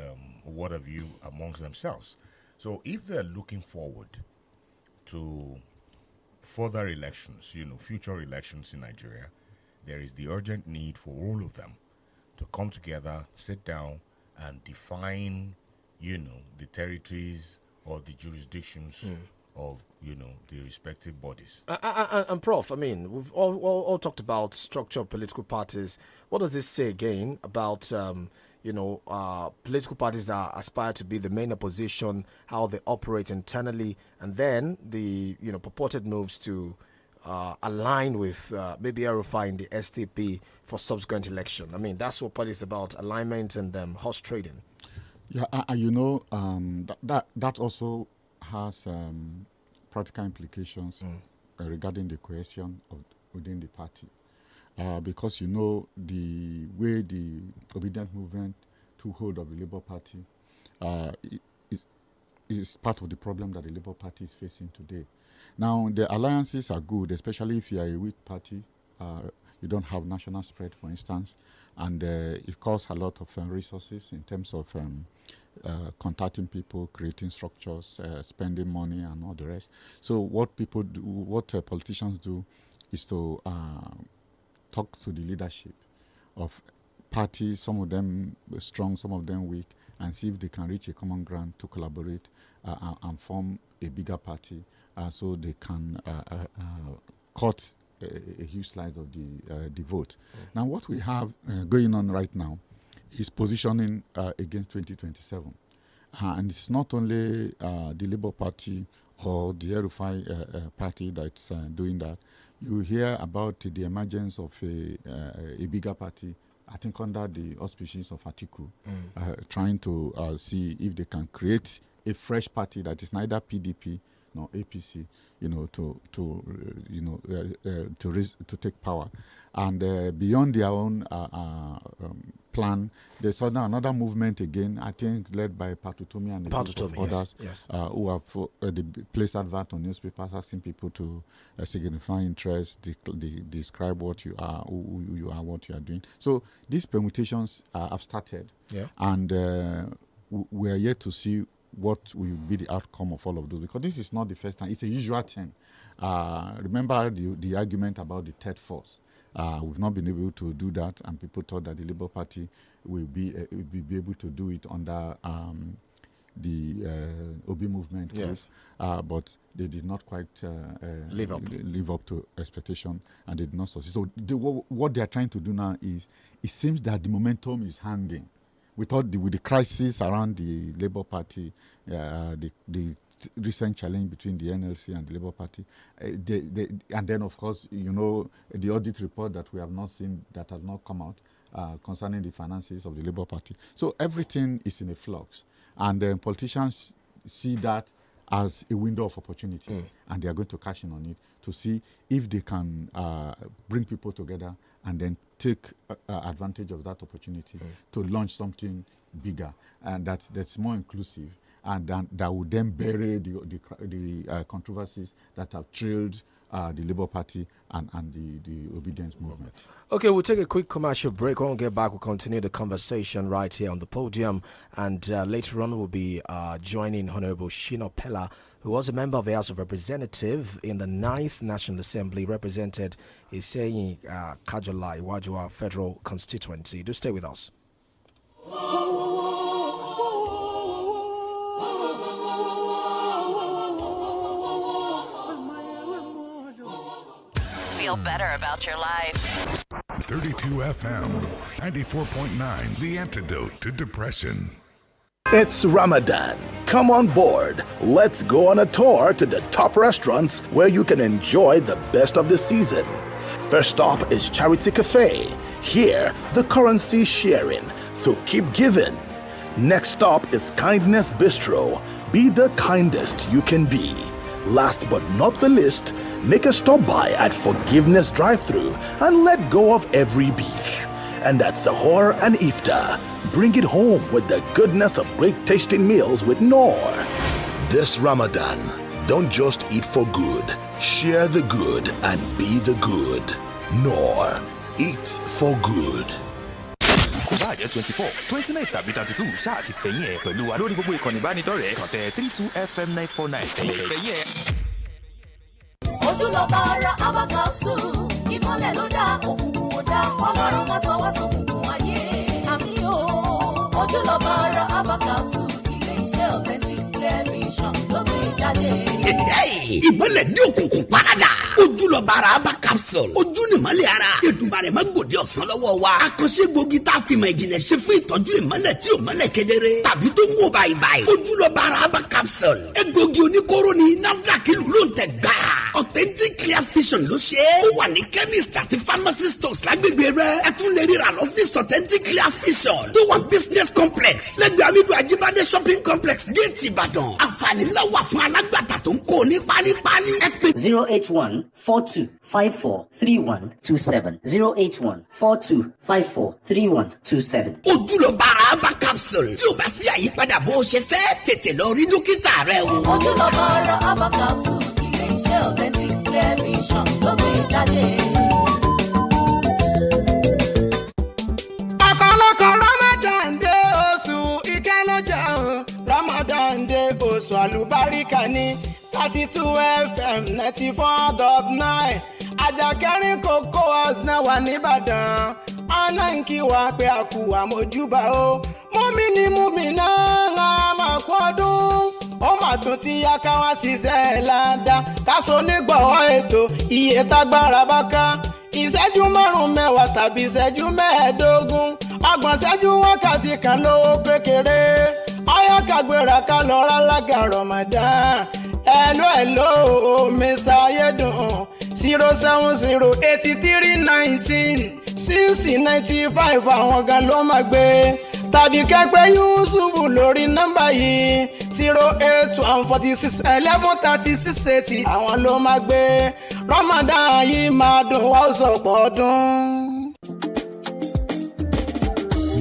what have you amongst themselves. So if they're looking forward to further elections, future elections in Nigeria, there is the urgent need for all of them to come together, sit down, and define, the territories or the jurisdictions of, the respective bodies. And Prof, I mean, we've all talked about structure of political parties. What does this say again about, political parties that aspire to be the main opposition, how they operate internally, and then the, purported moves to align with maybe El-Rufai in the SDP for subsequent election? I mean, that's what politics is about, alignment and horse trading. Yeah, that also has practical implications regarding the cohesion within the party. Because, the way the obedient movement took hold of the Labour Party is part of the problem that the Labour Party is facing today. Now, the alliances are good, especially if you are a weak party. you don't have national spread, for instance, and it costs a lot of resources in terms of contacting people, creating structures, spending money, and all the rest. So what people do, what politicians do, is to talk to the leadership of parties, some of them strong, some of them weak, and see if they can reach a common ground to collaborate and form a bigger party, so they can cut a huge slice of the vote. Now, what we have going on right now is positioning against 2027. And it's not only the Labour Party or the 𝐿-Rufai party that's doing that. You hear about the emergence of a bigger party, I think under the auspices of Atiku, trying to see if they can create a fresh party that is neither PDP nor APC, to take power. And beyond their own plan, there's another movement again, I think led by Patutomi and others, yes. Who have placed advert on newspapers asking people to signify interest, describe what you are, who you are, what you are doing. So these permutations have started, and we are yet to see what will be the outcome of all of those, because this is not the first time. It's a usual thing. Remember the argument about the third force. We've not been able to do that, and people thought that the Labour Party will be able to do it under the Obi movement. Yes. But they did not quite live up to expectation, and they did not succeed. So what they are trying to do now is, it seems that the momentum is hanging. We thought with the crisis around the Labour Party, the recent challenge between the NLC and the Labour Party, and then of course, the audit report that we have not seen, that has not come out concerning the finances of the Labour Party. So everything is in a flux, and politicians see that as a window of opportunity, and they are going to cash in on it to see if they can bring people together and then take advantage of that opportunity to launch something bigger and that's more inclusive, and that would then bury the controversies that have trailed the Labour Party and the obedience movement. Okay, we'll take a quick commercial break. When we get back, we'll continue the conversation right here on the podium. And later on, we'll be joining Honorable Shina Pella, who was a member of the House of Representatives in the 9th National Assembly, represented 𝐂𝐈𝐒 𝐾𝐈𝐒 Federal Constituency. Do stay with us. Feel better about your life. 32 FM, 94.9, the antidote to depression. It's Ramadan. Come on board. Let's go on a tour to the top restaurants where you can enjoy the best of the season. First stop is Charity Cafe. Here, the currency is sharing, so keep giving. Next stop is Kindness Bistro. Be the kindest you can be. Last but not the least, make a stop by at Forgiveness Drive-Thru and let go of every beef. And at Sahur and Iftar, bring it home with the goodness of great tasting meals with Noor. This Ramadan, don't just eat for good. Share the good and be the good. Noor, eat for good. kò bá jẹ́ 24 29 tàbí 32 ṣáà ti fẹ̀yìn ẹ̀ pẹ̀lú wa lórí gbogbo ìkànnì ìbánidọ́rẹ̀ẹ́ kàn tẹ 32FM 949 fẹ̀yìn ẹ̀. ojúlọ́ba ara Aba capsule ìmọ̀lẹ̀ ló dá òkùnkùn ò dá ọlọ́run wá sọ wá sókùnkùn ayé àmì o. ojúlọ́ba ara Aba capsule ilé-iṣẹ́ authentic television ló gbé jáde. ìmọ̀lẹ̀ ní òkùnkùn parada ojúlọ́ba ara Aba capsule ojú ni ìmọ̀lẹ̀ ara Èdùmàrè má gbòde ọ̀sán lọ́wọ́ wa àkànṣe gbòógì tá a fi mọ̀ ìjìnlẹ̀ ṣe fún ìtọ́jú ìmọ̀lẹ̀ tí ò mọ̀lẹ̀ kedere tàbí tó ń wò báyìí ojúlọ́ba ara Aba capsule egbògi oníkóró ni NAFDAC ìlú ló ń tẹ̀ gbà authentic clear vision ló ṣe é ó wà ní chemist àti pharmacy stores lágbègbè rẹ ẹ tún lè ríra lọ́fíìsì authentic clear vision tó wà business complex lẹ́gbẹ̀ẹ́ Amidu Ajibade shopping complex gate Ìbàdàn àǹfààní ńlá wà fún alágbàtà tó ń kó ní pálípálí ẹ pè 081-4254-3127 081-4254-3127. ojúlọ́ba ara Aba capsule tí o bá sí àyípadà bó o ṣe fẹ́ tètè lọ rí dókítà rẹ o. ojúlọ́ba ara Aba capsule ilé-iṣẹ́ authentic television ló gbé jáde. orísun àlùbáríkà ní 32 FM 94.9 àjàkẹ́rin kókó house náà wà nìbàdàn ọ̀nà ń kí wa pé a kú àmójúbà o múmi ní múmi náà á máa kú ọdún ó mà tún ti yá ká wá ṣiṣẹ́ ládàá ká so nígbọ̀wọ́ ètò iye tágbára bá ká ìṣẹ́jú 5 mẹ́wàá tàbí ìṣẹ́jú 15 ọgbọ̀n ìṣẹ́jú wákàtí kan lówó kékeré ọyọ́ kàgbéra ká lọ rà lága Ramadan hello Mr. Ayédùn 0708319 6095 àwọn gan ló máa gbé tàbí kẹ́pẹ́ Yusuf lórí nọ́mbà yìí 08146113680 àwọn ló máa gbé Ramadan yìí máa dùn wá sọ̀pọ̀ ọdún.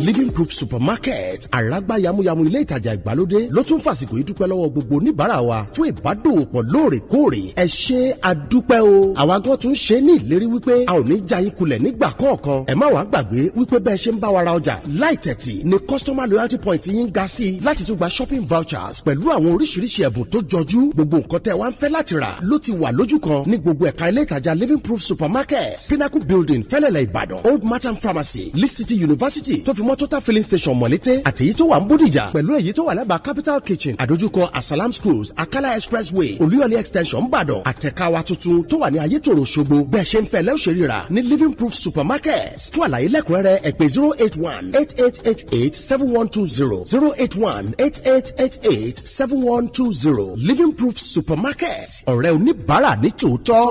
Living Proof Supermarket àràgbá yamuyamu ilé ìtajà ìgbàlódé ló tún fàsìkò yìí dúpẹ́ lọ́wọ́ gbogbo oníbàárà wa fún ìbádòwòpọ̀ lóòrèkóòrè ẹ ṣé àdúpẹ́ o àwa gan tún ṣe ní ìlérí wípé a ò ní já yín kulẹ̀ nígbà kọ̀ọ̀kan ẹ má wàá gbàgbé wípé bẹ́ẹ̀ ṣe ń bá wa ra ọjà láì tẹ̀tì ni customer loyalty point yín ga sí láti tún gba shopping vouchers pẹ̀lú àwọn oríṣiríṣi ẹ̀bùn tó jọjú gbogbo nǹkan tẹ́ wá ń fẹ́ láti rà ló ti wà lójú kan ní gbogbo ẹ̀ka ilé ìtajà Living Proof Supermarket Pinnacle Building Fẹ́lẹ́lẹ̀ Ìbàdàn Old Martin Pharmacy Lee City University tó fi mọ́ Total Filling Station Mọ̀lété àtèyí tó wà ń Bódìjà pẹ̀lú èyí tó wà lẹ́bàá Capital Kitchen àdójúkọ Asalam Schools Akala Expressway Olúyọ̀lé Extension Ìbàdàn àtẹ̀káwa tuntun tó wà ní Ayétòrò Ṣogbo bẹ́ẹ̀ ṣe ń fẹ́ lẹ́ọ̀ṣẹ̀ ríra ní Living Proof Supermarket fún àlàyé lẹ́kùnrẹ́rẹ́ ẹ pè 081-8888-7120 081-8888-7120 Living Proof Supermarket ọ̀rẹ́ oníbàárà ní tòótọ́.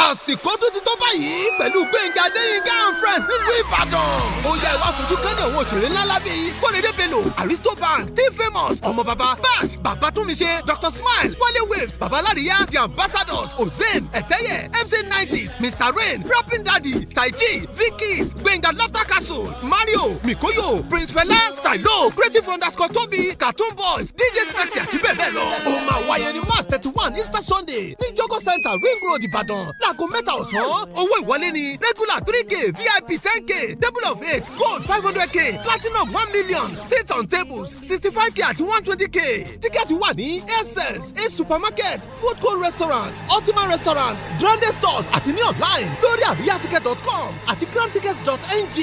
àsìkò tó ti tó báyìí pẹ̀lú Gbénga Adéyínká and friends nílùú Ìbàdàn. ó yẹ ìwà fojú kan ní àwọn òṣèré ńlá lábẹ́ yìí Kóredé Bello Aristobank T-Famous ọmọ bàbá Bash bàbá Túnmiṣe Dr. Smile Wale Waves bàbá Alárìíyá The Ambassadors Ozen Ẹ̀tẹ́yẹ MC90s Mr. Rain Rapping Daddy Taiji Vicky's Gbénga Laughter Castle Mario Mikoyo Prince Fela Stylo Creative_Tobi Cartoon Boys DJ Sexy àti bẹ́ẹ̀ bẹ́ẹ̀ lọ. ó máa wáyé ní March 31 Easter Sunday ní Jogo Center Ring Road Ìbàdàn láago 3 ọ̀sán. owó ìwọlé ni regular 3K VIP 10K double of 8 gold 500K platinum 1 million seats on tables 65K àti 120K. tíkẹ́ẹ̀tì wà ní essence supermarket food court restaurant ultima restaurant grande stores àti ní online lórí ariyaticket.com àti grandtickets.ng.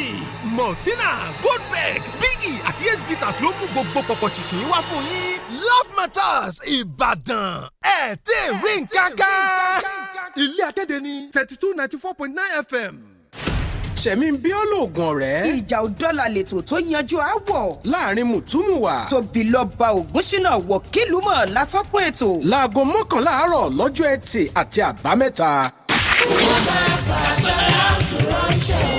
Martina Goldberg Biggie àti S-Bitters ló mú gbogbo pọ̀pọ̀ ṣìṣìn wá fún yín. Love Matters Ìbàdàn ẹ̀ tí rí nǹkankan. ilé akéde ní 3294.9 FM. ṣẹ̀mí bí olóògùn ọ̀rẹ́. ìjà òdọ́là lètò tó yanjú aáwọ̀. láàrin mùtúmùwà. tóbi lọ́ba ògúnṣínà wọ̀kìlúmọ̀ látọ́kùn ètò. láago 11 àárọ̀ lọ́jọ́ ẹtì àti àbámẹ́ta. wọ́n máa fà sálátù ránṣẹ́ o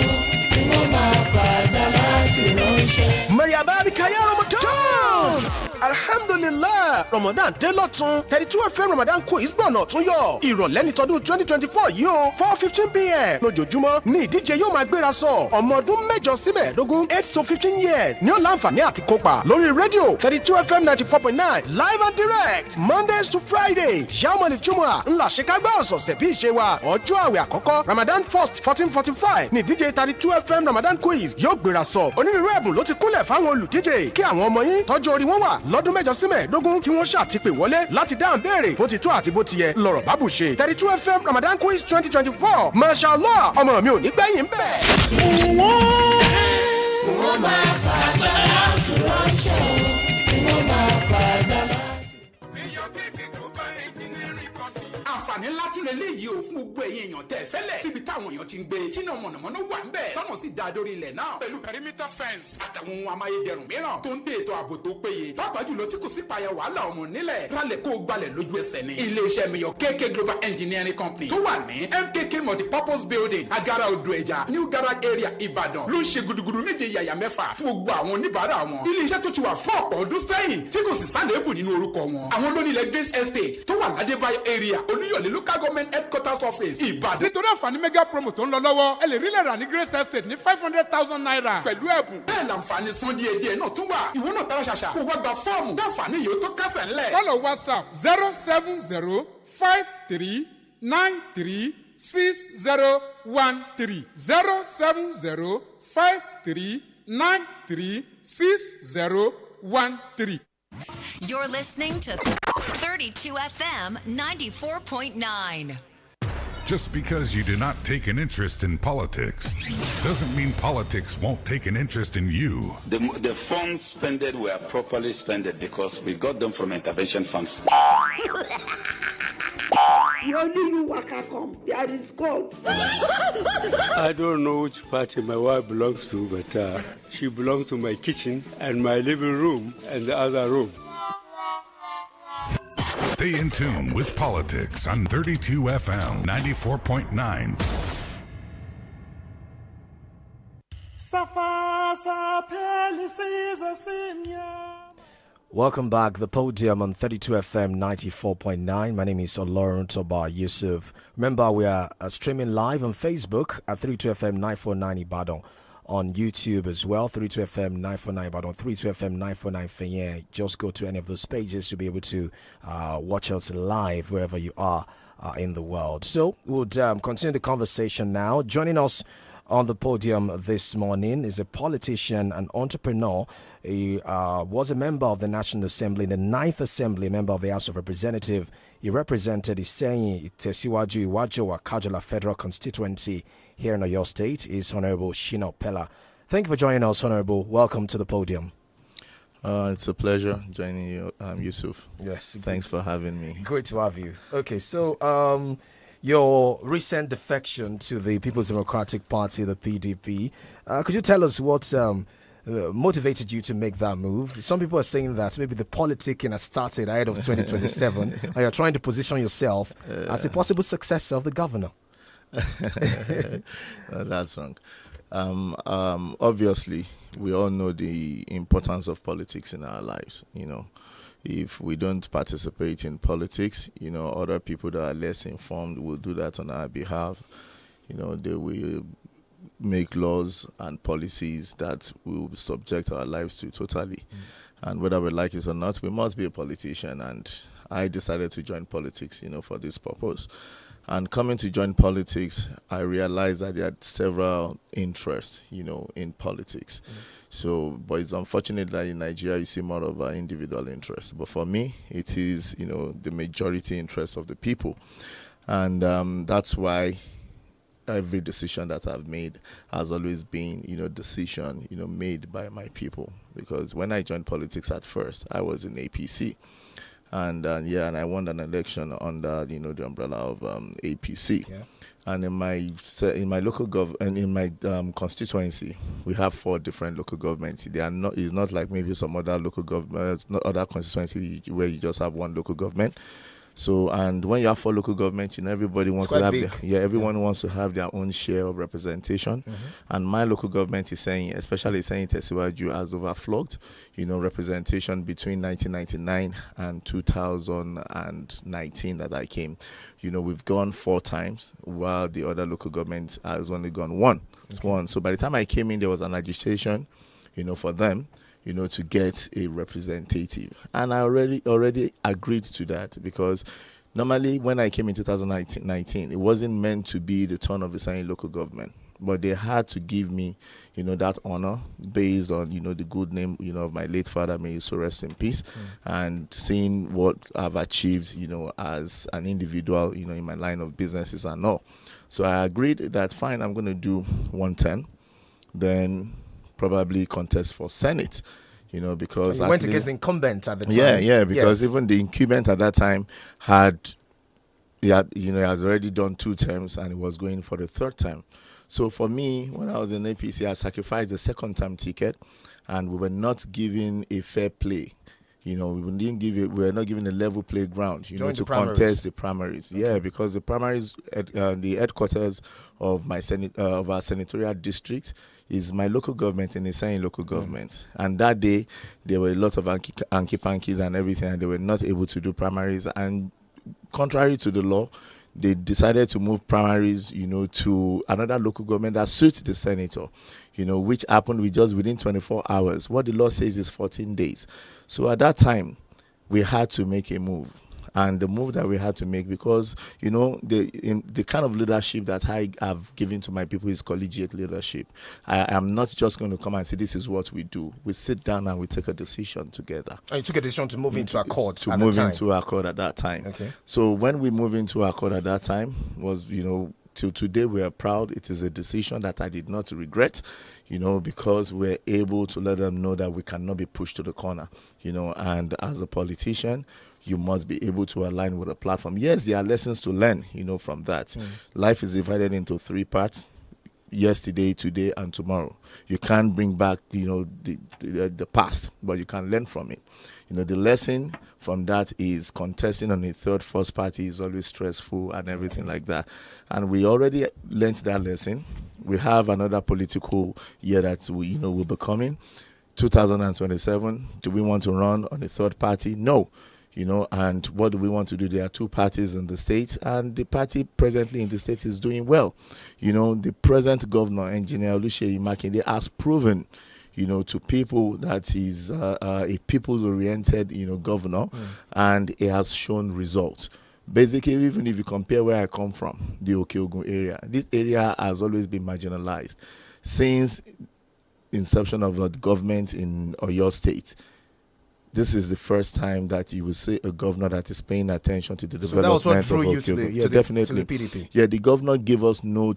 wọ́n máa fà sálátù ránṣẹ́. Maria Babikaya Ramadan. Alhamdulillah Ramadan dé lọ́tún 32 FM Ramadan quiz gbọ̀nà tún yọ ìrọ̀lẹ́ ní tọdún 2024 yìí o 4:15 p.m. lójoojúmọ́ ní ìdíje yóò máa gbéra sọ ọmọ ọdún 8 sí 15 8 to 15 years ní ó láǹfààní àti kópa lórí rédíò 32 FM 94.9 live and direct Mondays to Friday yamani jumua ńlá ṣekágbá ọ̀sọ̀ọ̀sẹ̀ bí ìṣe wa ọjọ́ àwẹ̀ àkọ́kọ́ Ramadan 1st 1445 ní ìdíje 32 FM Ramadan quiz yóò gbéra sọ onírúurú ẹ̀bùn ló ti kúnlẹ̀ fáwọn olùdíje kí àwọn ọmọ yín tọ́jú orí wọn wà lọ́dún 8 sí 15 kí wọ́n ṣàtìpè wọlé láti dáhùn béèrè bó ti tó àti bó ti yẹ lọ́rọ̀ bábù ṣe 32 FM Ramadan quiz 2024 mashallah ọmọ mi ò ní gbẹ̀yìn bẹ́ẹ̀. wọ́n máa fà sálátù ránṣẹ́ o wọ́n máa fà sálátù. àǹfààní ńlá tí lè léyìí o fún gbogbo ẹ̀yin èèyàn tẹ̀ fẹ́lẹ̀ síbi táwọn èèyàn ti ń gbé tíná mọ̀nàmọ́ná wà ń bẹ̀ tọ́nà sì da dórí ilẹ̀ náà pẹ̀lú perimeter fence àtàwọn ohun amáyédẹrùn mìíràn tó ń dé ètò ààbò tó péye pàápàá jùlọ tí kò sí payà wàhálà ọmọ nílẹ̀ rálẹ̀ kó gbalẹ̀ lójú ẹsẹ̀ ni iléeṣẹ́ mayor KK Global Engineering Company tó wà ní MKK multipurpose building agara odò ẹja new garage area Ìbàdàn ló ń ṣe gudugudu méje yàyà mẹ́fà fún gbogbo àwọn oníbàárà wọn iléeṣẹ́ tó ti wà fún ọ̀pọ̀ ọdún sẹ́yìn tí kò sì sálẹ̀ẹ́bù nínú orúkọ wọn àwọn lónílẹ̀ Grace Estate tó wà ládébáyọ̀ area Olúyọ̀lé local government headquarters office Ìbàdàn. nítorí àǹfààní mega promo tó ń lọ lọ́wọ́ ẹ lè rí lẹ̀ rà ní Grace Estate ní 500,000 naira pẹ̀lú ẹ̀bùn. bẹ́ẹ̀ làǹfààní san díẹ̀díẹ̀ náà tún wà ìwọ náà tara ṣàṣà kó wá gba fọ́ọ̀mù dáǹfààní yìí ó tó kásẹ̀ ńlẹ̀. kọ́lọ̀ WhatsApp 07053936013 07053936013. You're listening to 32 FM 94.9. Just because you do not take an interest in politics doesn't mean politics won't take an interest in you. The funds spent were properly spent because we got them from intervention funds. Only you waka come. There is God. I don't know which party my wife belongs to, but she belongs to my kitchen and my living room and the other room. Stay in tune with politics on 32 FM 94.9. Welcome back. The Podium on 32 FM 94.9. My name is OLORUNTOBA YUSUF. Remember, we are streaming live on Facebook at 32 FM 949 Ibadan. On YouTube as well, 32FM 949 Ibadan, 32FM 949 Feyye. Just go to any of those pages to be able to watch us live wherever you are in the world. So we'll continue the conversation now. Joining us on the podium this morning is a politician and entrepreneur. He was a member of the National Assembly, the 9th Assembly, member of the House of Representatives. He represented 𝐃𝐈𝐒𝐿𝐒𝐿𝐒 Federal Constituency here in Oyo State. Is Honorable Shina Pella. Thank you for joining us, Honorable. Welcome to the podium. It's a pleasure joining you, Yusuf. Yes. Thanks for having me. Great to have you. Okay, so your recent defection to the People's Democratic Party, the PDP, could you tell us what motivated you to make that move? Some people are saying that maybe the politicking has started ahead of 2027 and you're trying to position yourself as a possible successor of the governor. That's wrong. Obviously, we all know the importance of politics in our lives. You know, if we don't participate in politics, you know, other people that are less informed will do that on our behalf. You know, they will make laws and policies that will subject our lives to totally. And whether we like it or not, we must be a politician. And I decided to join politics, you know, for this purpose. And coming to join politics, I realized that there are several interests, you know, in politics. So, but it's unfortunate that in Nigeria you see more of an individual interest. But for me, it is, you know, the majority interest of the people. And that's why every decision that I've made has always been, you know, decision, you know, made by my people. Because when I joined politics at first, I was in APC. And and I won an election under, you know, the umbrella of APC. Yeah. And in my local in my constituency, we have 4 different local governments. They are not. It's not like maybe some other local governments, not other constituency where you just have one local government. So, and when you have 4 local governments, you know, everybody wants to have everyone wants to have their own share of representation. And my local government is saying, especially saying 𝐃𝐈𝐒 has overflogged, you know, representation between 1999 and 2019 that I came. You know, we've gone 4 times, while the other local government has only gone one. So by the time I came in, there was an agitation, you know, for them, you know, to get a representative. And I already agreed to that, because normally when I came in 2019, it wasn't meant to be the turn of the 𝐶𝐈𝐒 local government. But they had to give me, you know, that honor based on, you know, the good name, you know, of my late father, may he so rest in peace, and seeing what I've achieved, you know, as an individual, you know, in my line of businesses and all. So I agreed that, fine, I'm going to do 110, then probably contest for Senate, you know, because you went against the incumbent at the time. Yeah, because even the incumbent at that time he had already done 2 terms and he was going for the 3rd time. So for me, when I was in APC, I sacrificed the 2nd time ticket, and we were not given a fair play. You know, we were not given a level playground, you know, to contest the primaries. Okay. Yeah, because the primaries at the headquarters of of our senatorial district is my local government, in the 𝐶𝐈𝐒 local government. And that day, there were a lot of hanky-pankies and everything, and they were not able to do primaries. And contrary to the law, they decided to move primaries, you know, to another local government that suits the senator, you know, which happened within 24 hours. What the law says is 14 days. So at that time, we had to make a move. And the move that we had to make, because, the kind of leadership that I have given to my people is collegiate leadership. I am not just going to come and say, this is what we do. We sit down and we take a decision together. And you took a decision to move into accord to move into accord at that time. Okay. So when we move into accord at that time was, till today we are proud. It is a decision that I did not regret, because we're able to let them know that we cannot be pushed to the corner, and as a politician, you must be able to align with a platform. Yes, there are lessons to learn, from that. Life is divided into 3 parts: yesterday, today, and tomorrow. You can't bring back, the past, but you can learn from it. The lesson from that is contesting on a third, first party is always stressful and everything like that. And we already learned that lesson. We have another political year that will be coming. 2027, do we want to run on a third party? No. And what do we want to do? There are 2 parties in the state, and the party presently in the state is doing well. The present governor, Engineer 𝐃𝐈𝐒𝐂𝐋𝐀𝐈𝐌𝐄𝐑, to proven, to people that is a people's-oriented, governor, and it has shown results. Basically, even if you compare where I come from, the Okeogun area, this area has always been marginalized since inception of the government in Oyo State. This is the first time that you will see a governor that is paying attention to the development of Okeogun. Definitely. To the PDP. Yeah, the governor gave us no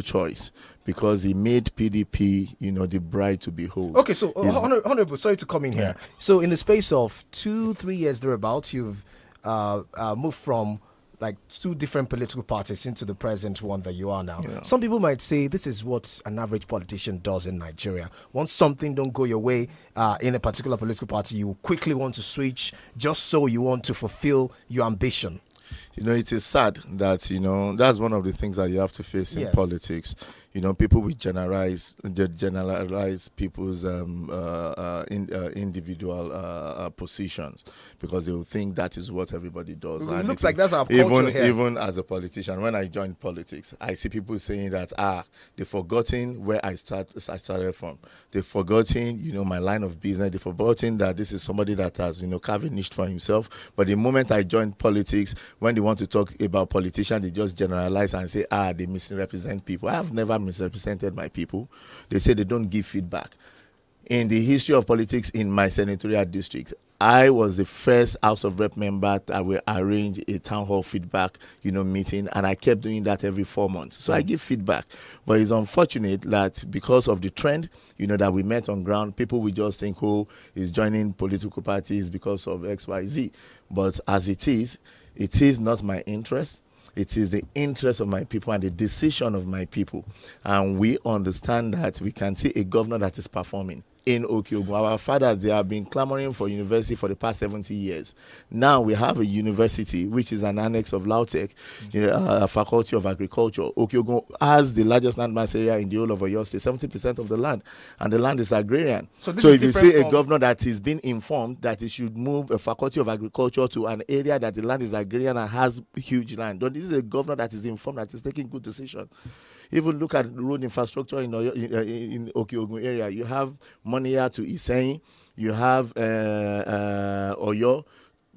choice, because he made PDP, the bride to behold. Okay, so Honorable, sorry to come in here. So in the space of 2-3 years thereabouts, you've moved from like 2 different political parties into the present one that you are now. Yeah. Some people might say this is what an average politician does in Nigeria. Once something don't go your way in a particular political party, you quickly want to switch just so you want to fulfill your ambition. It is sad that, that's one of the things that you have to face in politics. People will generalize people's individual positions, because they will think that is what everybody does. It looks like that's our culture here. Even as a politician, when I joined politics, I see people saying that, they've forgotten where I started from. They've forgotten, my line of business. They've forgotten that this is somebody that has, carved a niche for himself. But the moment I joined politics, when they want to talk about politicians, they just generalize and say, they misrepresent people. I have never misrepresented my people. They say they don't give feedback. In the history of politics in my senatorial district, I was the first House of Rep member that will arrange a town hall feedback, meeting, and I kept doing that every 4 months. So I give feedback, but it's unfortunate that because of the trend, that we met on ground, people will just think, is joining political parties because of XYZ. But as it is not my interest. It is the interest of my people and the decision of my people. And we understand that we can see a governor that is performing. In Okeogun, our fathers, they have been clamoring for university for the past 70 years. Now we have a university, which is an annex of LAUTECH, a faculty of agriculture. Okeogun has the largest landmass area in the whole of Oyo State, 70% of the land, and the land is agrarian. So if you see a governor that is being informed that he should move a faculty of agriculture to an area that the land is agrarian and has huge land, this is a governor that is informed, that is taking good decisions. Even look at road infrastructure in Okeogun area. You have Monia to 𝐂𝐈𝐒, you have Oyo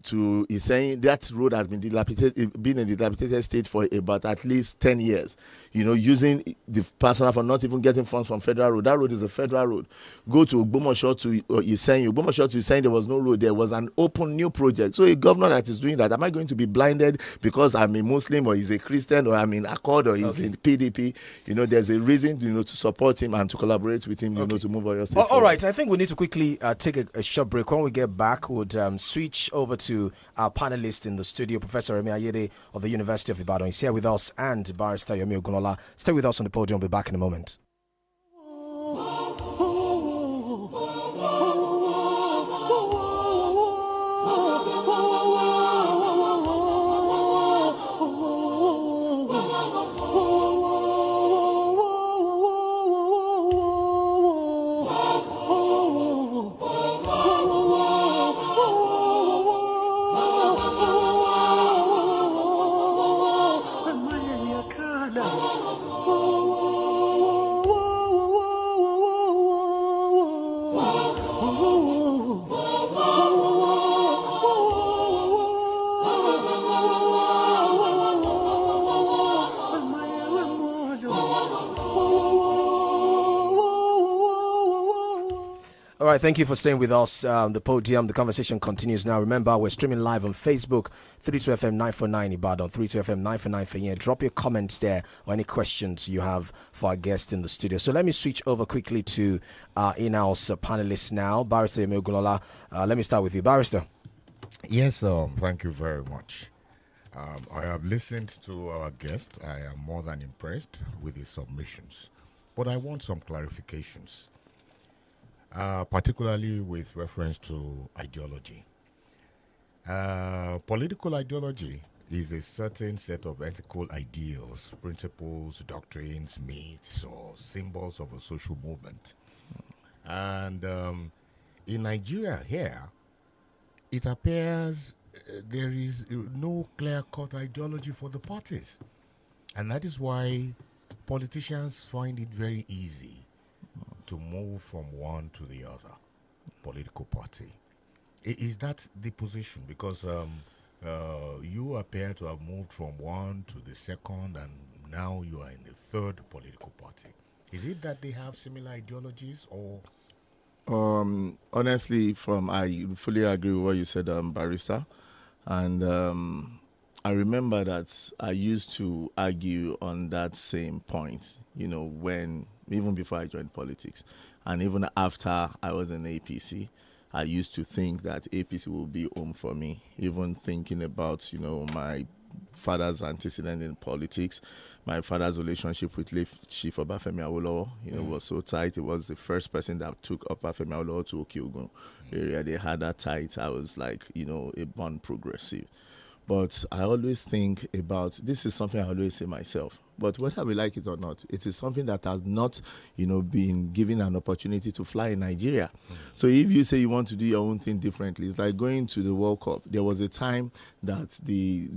to 𝐂𝐈𝐒. That road has been in a dilapidated state for about at least 10 years. Using the personal for not even getting funds from federal road. That road is a federal road. Go to Ogbomosho to 𝐂𝐈𝐒. Ogbomosho to 𝐂𝐈𒒻, there was no road. There was an open new project. So a governor that is doing that, am I going to be blinded because I'm a Muslim or he's a Christian or I'm in Accord or he's in PDP? There's a reason, to support him and to collaborate with him, to move Oyo State forward. All right, I think we need to quickly take a short break. When we get back, we'll switch over to our panelist in the studio, Professor Remi Ayede of the University of Ibadan. He's here with us, and Barrister Yomi Ogunola. Stay with us on the podium. We'll be back in a moment. All right, thank you for staying with us. The podium, the conversation continues now. Remember, we're streaming live on Facebook, 32FM 949 Ibadan, 32FM 949 Fenye. Drop your comments there or any questions you have for our guest in the studio. So let me switch over quickly to in-house panelists now. Barrister Emeogulola, let me start with you. Barrister. Yes, thank you very much. I have listened to our guest. I am more than impressed with his submissions. But I want some clarifications. Particularly with reference to ideology. Political ideology is a certain set of ethical ideals, principles, doctrines, myths, or symbols of a social movement. And in Nigeria here, it appears there is no clear-cut ideology for the parties. And that is why politicians find it very easy to move from one to the other political party. Is that the position? Because you appear to have moved from one to the second, and now you are in the third political party. Is it that they have similar ideologies, or? Honestly, I fully agree with what you said, Barrister. And I remember that I used to argue on that same point, even before I joined politics. And even after I was in APC, I used to think that APC will be home for me, even thinking about, my father's antecedent in politics. My father's relationship with late Chief Obafemi Awolowo, was so tight. He was the first person that took Obafemi Awolowo to Okeogun area. They had that tight. I was like, a born progressive. But I always think about, this is something I always say myself, but whether we like it or not, it is something that has not, been given an opportunity to fly in Nigeria. So if you say you want to do your own thing differently, it's like going to the World Cup. There was a time that the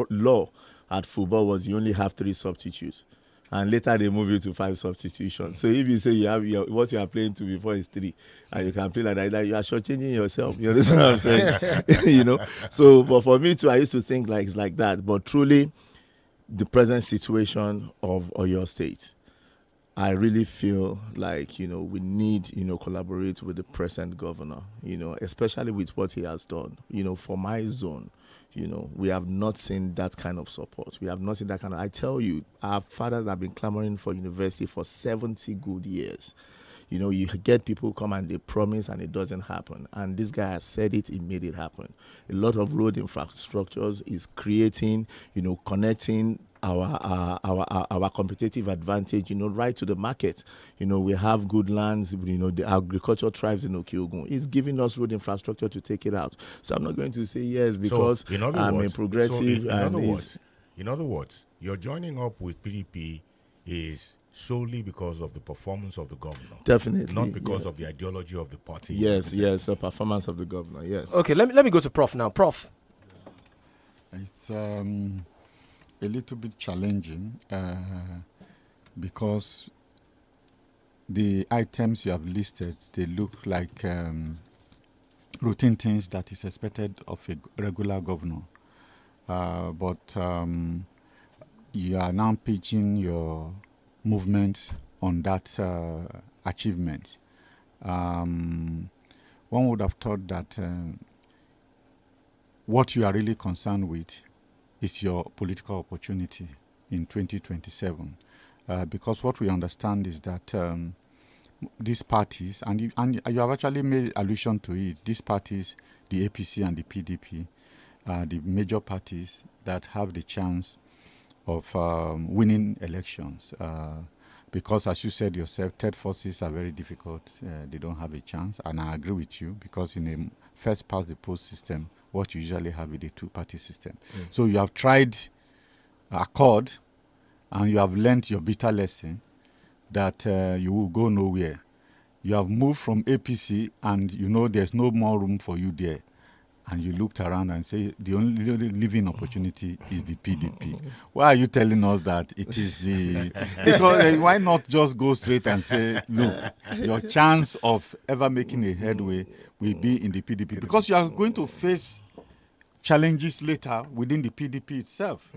law at football was you only have 3 substitutes. And later they move you to 5 substitutions. So if you say you have what you are playing to before is 3, and you can play like that, you are shortchanging yourself. You understand what I'm saying? So, but for me too, I used to think it's like that. But truly, the present situation of Oyo State, I really feel like, we need, collaborate with the present governor, especially with what he has done, for my zone. We have not seen that kind of support. We have not seen that kind of... I tell you, our fathers have been clamoring for university for 70 good years. You get people come and they promise and it doesn't happen. And this guy has said it, he made it happen. A lot of road infrastructures is creating, connecting our competitive advantage, right to the market. We have good lands, the agriculture thrives in Okeogun. It's giving us road infrastructure to take it out. So I'm not going to say yes because I'm a progressive. In other words, your joining up with PDP is solely because of the performance of the governor. Definitely. Not because of the ideology of the party. Yes, the performance of the governor, yes. Okay, let me go to Prof now. Prof. It's a little bit challenging because the items you have listed, they look like routine things that is expected of a regular governor. But you are now pitching your movement on that achievement. One would have thought that what you are really concerned with is your political opportunity in 2027. Because what we understand is that these parties, and you have actually made allusion to it, these parties, the APC and the PDP, the major parties that have the chance of winning elections. Because as you said yourself, third forces are very difficult. They don't have a chance. And I agree with you because in a first past the post system, what you usually have is a 2-party system. So you have tried accord and you have learned your bitter lesson that you will go nowhere. You have moved from APC and there's no more room for you there. And you looked around and say the only living opportunity is the PDP. Why are you telling us that it is the... Because why not just go straight and say, look, your chance of ever making a headway will be in the PDP. Because you are going to face challenges later within the PDP itself.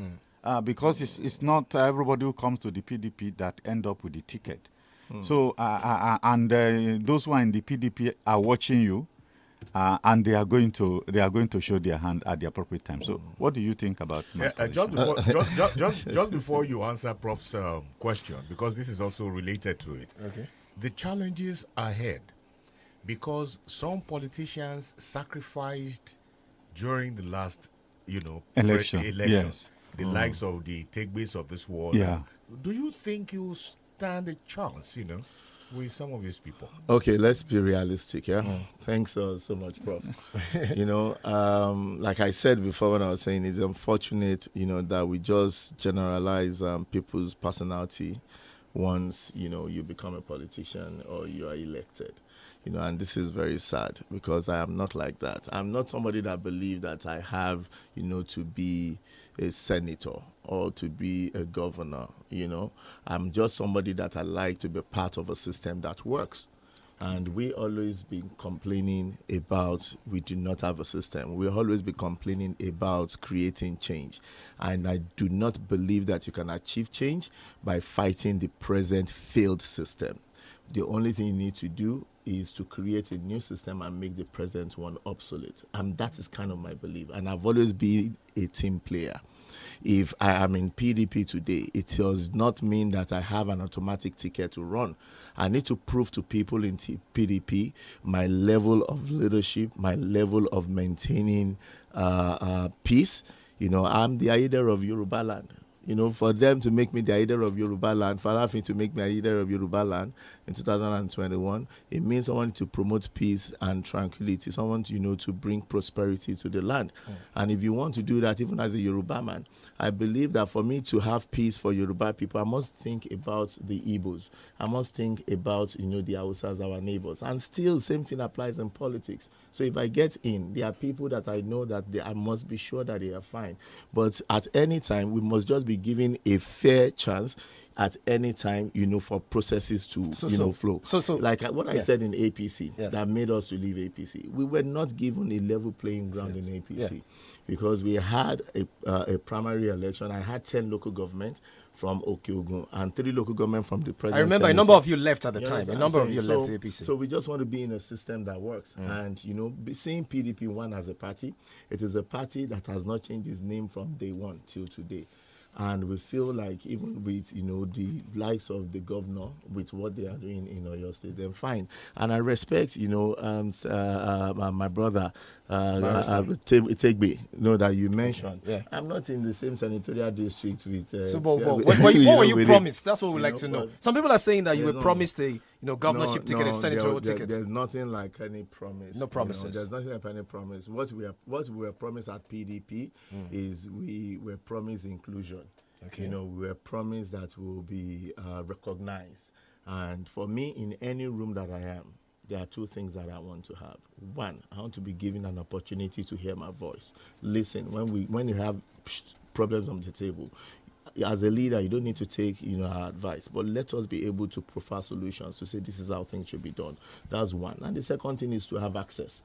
Because it's not everybody who comes to the PDP that end up with the ticket. So, and those who are in the PDP are watching you, and they are going to show their hand at the appropriate time. So, what do you think about just before you answer Prof's question, because this is also related to it. Okay. The challenges ahead, because some politicians sacrificed during the last, election. Yes. The likes of the 𝐾𝐈𝐒 of this world. Yeah. Do you think you stand a chance, with some of these people? Okay, let's be realistic, yeah? Thanks so much, Prof. Like I said before when I was saying, it's unfortunate, that we just generalize people's personality once, you become a politician or you are elected. And this is very sad because I am not like that. I'm not somebody that believes that I have, to be a senator or to be a governor, I'm just somebody that I like to be part of a system that works. And we always been complaining about we do not have a system. We always be complaining about creating change. And I do not believe that you can achieve change by fighting the present failed system. The only thing you need to do is to create a new system and make the present one obsolete. And that is kind of my belief. And I've always been a team player. If I am in PDP today, it does not mean that I have an automatic ticket to run. I need to prove to people in PDP my level of leadership, my level of maintaining peace. I'm the leader of Yoruba land. For them to make me the leader of Yoruba land, for Alafin to make me a leader of Yoruba land in 2021, it means someone to promote peace and tranquility, someone, to bring prosperity to the land. And if you want to do that, even as a Yoruba man, I believe that for me to have peace for Yoruba people, I must think about the Igbos. I must think about, the Hausas, our neighbors. And still, same thing applies in politics. So if I get in, there are people that I know that I must be sure that they are fine. But at any time, we must just be given a fair chance at any time, for processes to, flow. So like what I said in APC, that made us to leave APC. We were not given a level playing ground in APC because we had a primary election. I had 10 local governments from Okeogun and 3 local government from the president. I remember a number of you left at the time. A number of you left the APC. So we just want to be in a system that works. And, seeing PDP one as a party, it is a party that has not changed its name from day one till today. And we feel like even with, the likes of the governor, with what they are doing in Oyo State, then fine. And I respect, my brother, 𝐾𝐈𝐒, that you mentioned. I'm not in the same senatorial district with... what were you promised? That's what we like to know. Some people are saying that you were promised a governorship ticket, a senatorial ticket. There's nothing like any promise. No promises. There's nothing like any promise. What we were promised at PDP is we were promised inclusion. Okay. We were promised that we'll be recognized. And for me, in any room that I am, there are 2 things that I want to have. One, I want to be given an opportunity to hear my voice. Listen, when you have problems on the table, as a leader, you don't need to take our advice, but let us be able to profile solutions to say this is how things should be done. That's one. And the second thing is to have access.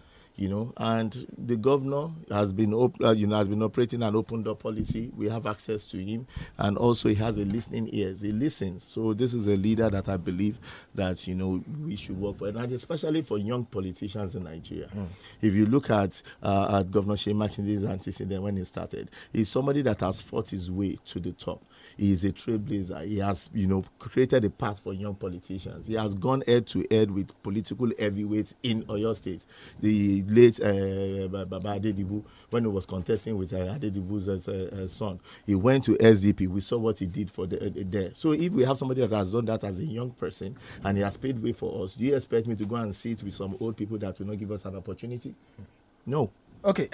And the governor has been operating an open door policy. We have access to him, and also he has a listening ears. He listens. So this is a leader that I believe that we should work for, and especially for young politicians in Nigeria. If you look at Governor 𝐶𝐈𝐒's antecedent when he started, he's somebody that has fought his way to the top. He is a trailblazer. He has, created a path for young politicians. He has gone head to head with political heavyweights in Oyo State. The late Baba Adedibu, when he was contesting with Adedibu's son, he went to SDP. We saw what he did for there. So if we have somebody that has done that as a young person and he has paid way for us, do you expect me to go and sit with some old people that will not give us an opportunity? No. Okay,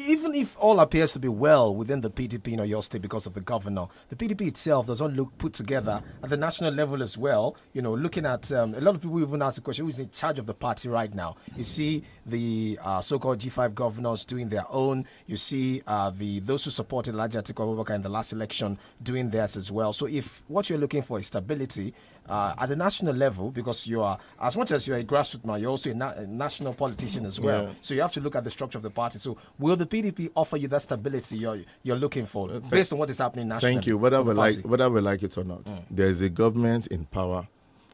even if all appears to be well within the PDP in Oyo State because of the governor, the PDP itself doesn't look put together at the national level as well. Looking at a lot of people even ask the question, who is in charge of the party right now? You see the so-called G5 governors doing their own. You see those who supported 𝐷𝐷 𝐾𝐈𝐒 in the last election doing theirs as well. So if what you're looking for is stability at the national level, because you are, as much as you're a grassroots man, you're also a national politician as well. Yeah. So you have to look at the structure of the party. So will the PDP offer you that stability you're looking for based on what is happening nationally? Thank you. Whether we like it or not, there is a government in power,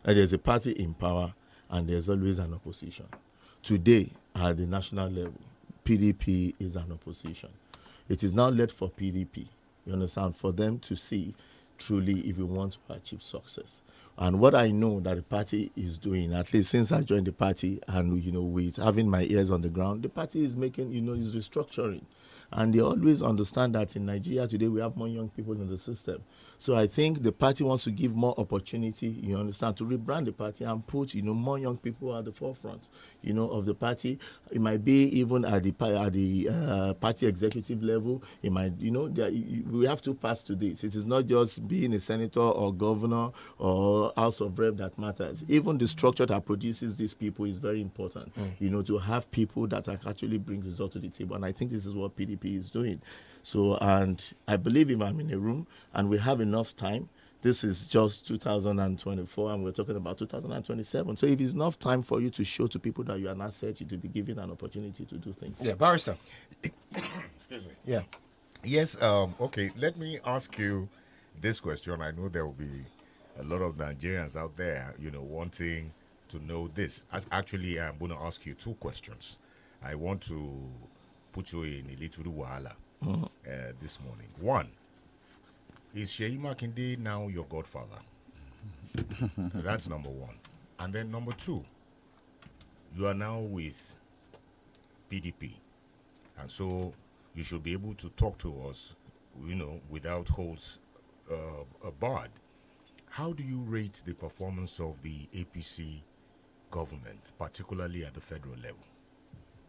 There's a party in power and there's always an opposition. Today, at the national level, PDP is an opposition. It is now left for PDP, you understand, for them to see truly if we want to achieve success. And what I know that the party is doing, at least since I joined the party and, with having my ears on the ground, the party is making, is restructuring. And they always understand that in Nigeria today we have more young people in the system. So I think the party wants to give more opportunity, you understand, to rebrand the party and put, more young people at the forefront, of the party. It might be even at the party executive level. It might, we have to pass to this. It is not just being a senator or governor or House of Rep that matters. Even the structure that produces these people is very important, to have people that actually bring results to the table. And I think this is what PDP is doing. So, and I believe if I'm in a room and we have enough time, this is just 2024 and we're talking about 2027. So if it's enough time for you to show to people that you are an asset, you to be given an opportunity to do things. Yeah, Barrister. Excuse me. Yeah. Yes, okay, let me ask you this question. I know there will be a lot of Nigerians out there, wanting to know this. Actually, I'm going to ask you two questions. I want to put you in a little wahala this morning. One, is 𝐂𝐈𝐒 now your godfather? That's number one. And then number two, you are now with PDP. And so you should be able to talk to us, without holds barred. How do you rate the performance of the APC government, particularly at the federal level?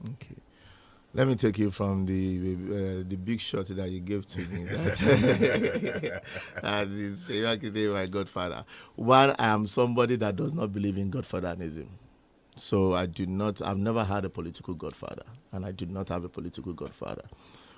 Okay. Let me take you from the big shot that you gave to me. That is 𝐂𝐈𝐒, my godfather. One, I am somebody that does not believe in godfatherism. So I've never had a political godfather, and I do not have a political godfather.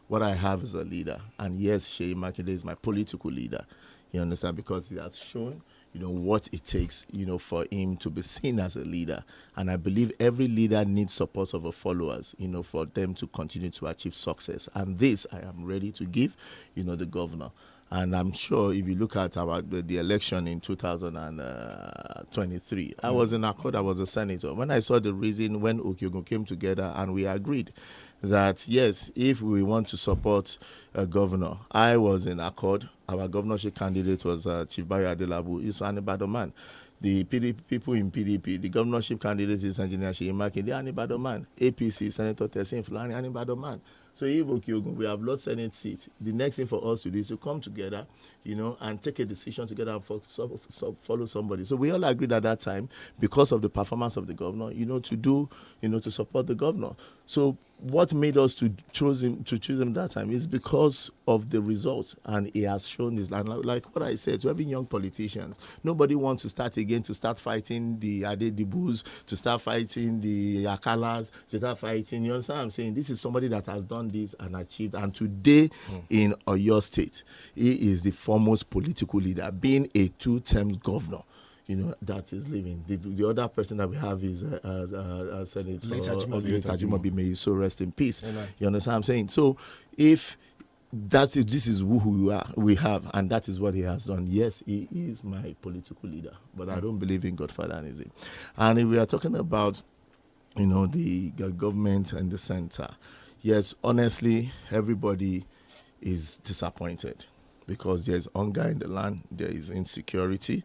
What I have is a leader, and yes, 𝐂𝐈𝐒 is my political leader. You understand? Because he has shown what it takes, for him to be seen as a leader. And I believe every leader needs support of the followers, for them to continue to achieve success. And this I am ready to give, the governor. And I'm sure if you look at the election in 2023, I was in Accord, I was a senator. When I saw the reason when Okyogo came together and we agreed that, yes, if we want to support a governor, I was in Accord. Our governorship candidate was Chief Bayo Adelabu. He's an Ibadan man. The people in PDP, the governorship candidate is Engineer 𝐂𝐈𝐒, they are an Ibadan man. APC, Senator Tessin Fulani, an Ibadan man. So if we have lost Senate seat, the next thing for us to do is to come together, and take a decision together and follow somebody. So we all agreed at that time, because of the performance of the governor, to support the governor. So what made us to choose him that time is because of the results, and he has shown this. And like what I said to every young politicians, nobody wants to start fighting the Adedibus, to start fighting the Akalas, to start fighting. You understand what I'm saying? This is somebody that has done this and achieved. And today in Oyo State, he is the foremost political leader, being a 2-term governor. That is living. The other person that we have is Senator Ajimobi. May he so rest in peace. Amen. You understand what I'm saying? So if this is who we have, and that is what he has done. Yes, he is my political leader, but I don't believe in godfatherism. And if we are talking about, the government and the center, yes, honestly, everybody is disappointed because there is hunger in the land, there is insecurity.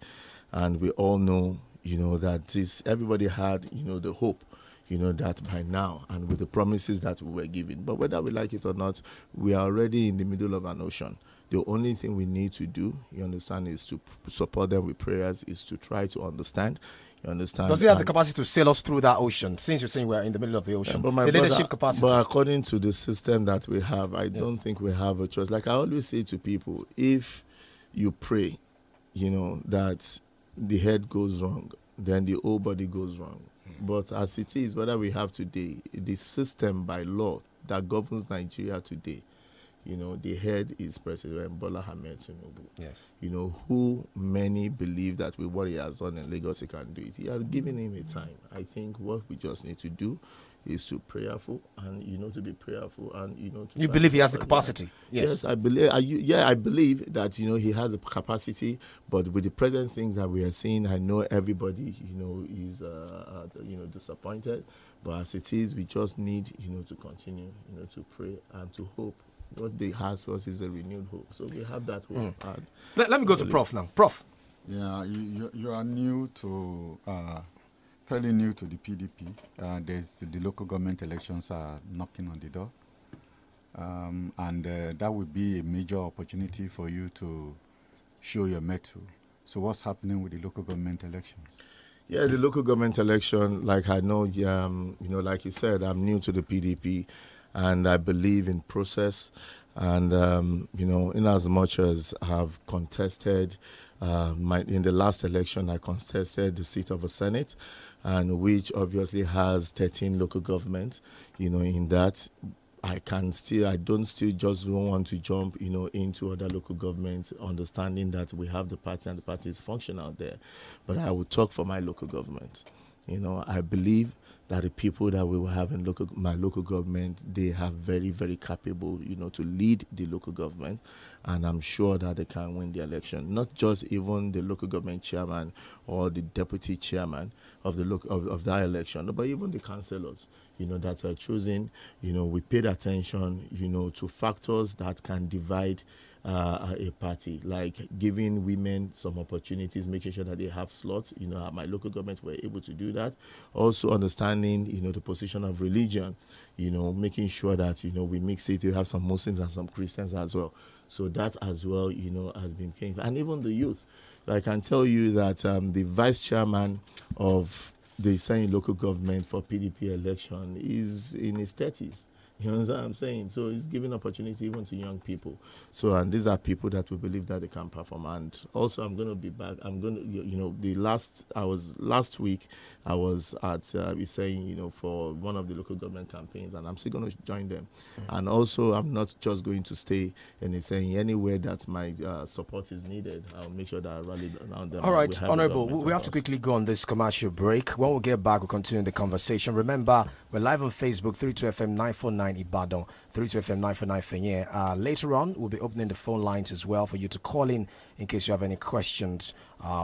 And we all know, that everybody had, the hope, that by now, and with the promises that we were given. But whether we like it or not, we are already in the middle of an ocean. The only thing we need to do, you understand, is to support them with prayers, is to try to understand. You understand? Does he have the capacity to sail us through that ocean, since you're saying we're in the middle of the ocean? The leadership capacity. But according to the system that we have, I don't think we have a choice. Like I always say to people, if you pray, that the head goes wrong, then the whole body goes wrong. But as it is, whether we have today, the system by law that governs Nigeria today, the head is President Bola Ahmed Tinubu. Yes. Who many believe that with what he has done in Lagos, he can do it. He has given him a time. I think what we just need to do is to prayerful and, to be prayerful and, to... You believe he has the capacity? Yes, I believe. I believe that, he has the capacity, but with the present things that we are seeing, I know everybody, is, disappointed. But as it is, we just need, to continue, to pray and to hope. What they have for us is a renewed hope. So we have that hope. Let me go to Prof now. Prof. Yeah, you are new to... fairly new to the PDP. The local government elections are knocking on the door. And that would be a major opportunity for you to show your mettle. So what's happening with the local government elections? Yeah, the local government election, like I know, like you said, I'm new to the PDP, and I believe in process. And, in as much as I have contested, in the last election, I contested the seat of a Senate, and which obviously has 13 local governments, in that. I don't just want to jump, into other local governments, understanding that we have the party and the party is functional there. But I will talk for my local government. I believe that the people that we will have in my local government, they are very, very capable, to lead the local government. And I'm sure that they can win the election. Not just even the local government chairman or the deputy chairman of that election, but even the councillors, that are choosing. We paid attention, to factors that can divide a party, like giving women some opportunities, making sure that they have slots. At my local government, we're able to do that. Also understanding, the position of religion, making sure that, we mix it. You have some Muslims and some Christians as well. So that as well, has been changed. And even the youth. I can tell you that the vice chairman of the Senate local government for PDP election is in his 30s. You understand what I'm saying? So it's giving opportunity even to young people. So, and these are people that we believe that they can perform. And also, I'm going to be back. I'm going to, last week, I was at, saying, for one of the local government campaigns, and I'm still going to join them. And also, I'm not just going to stay in saying anywhere that my support is needed. I'll make sure that I rally around them. All right, Honorable, we have to quickly go on this commercial break. When we get back, we'll continue the conversation. Remember, we're live on Facebook, 32FM 949 Ibadan, 32FM 949 Fenye. Later on, we'll be opening the phone lines as well for you to call in case you have any questions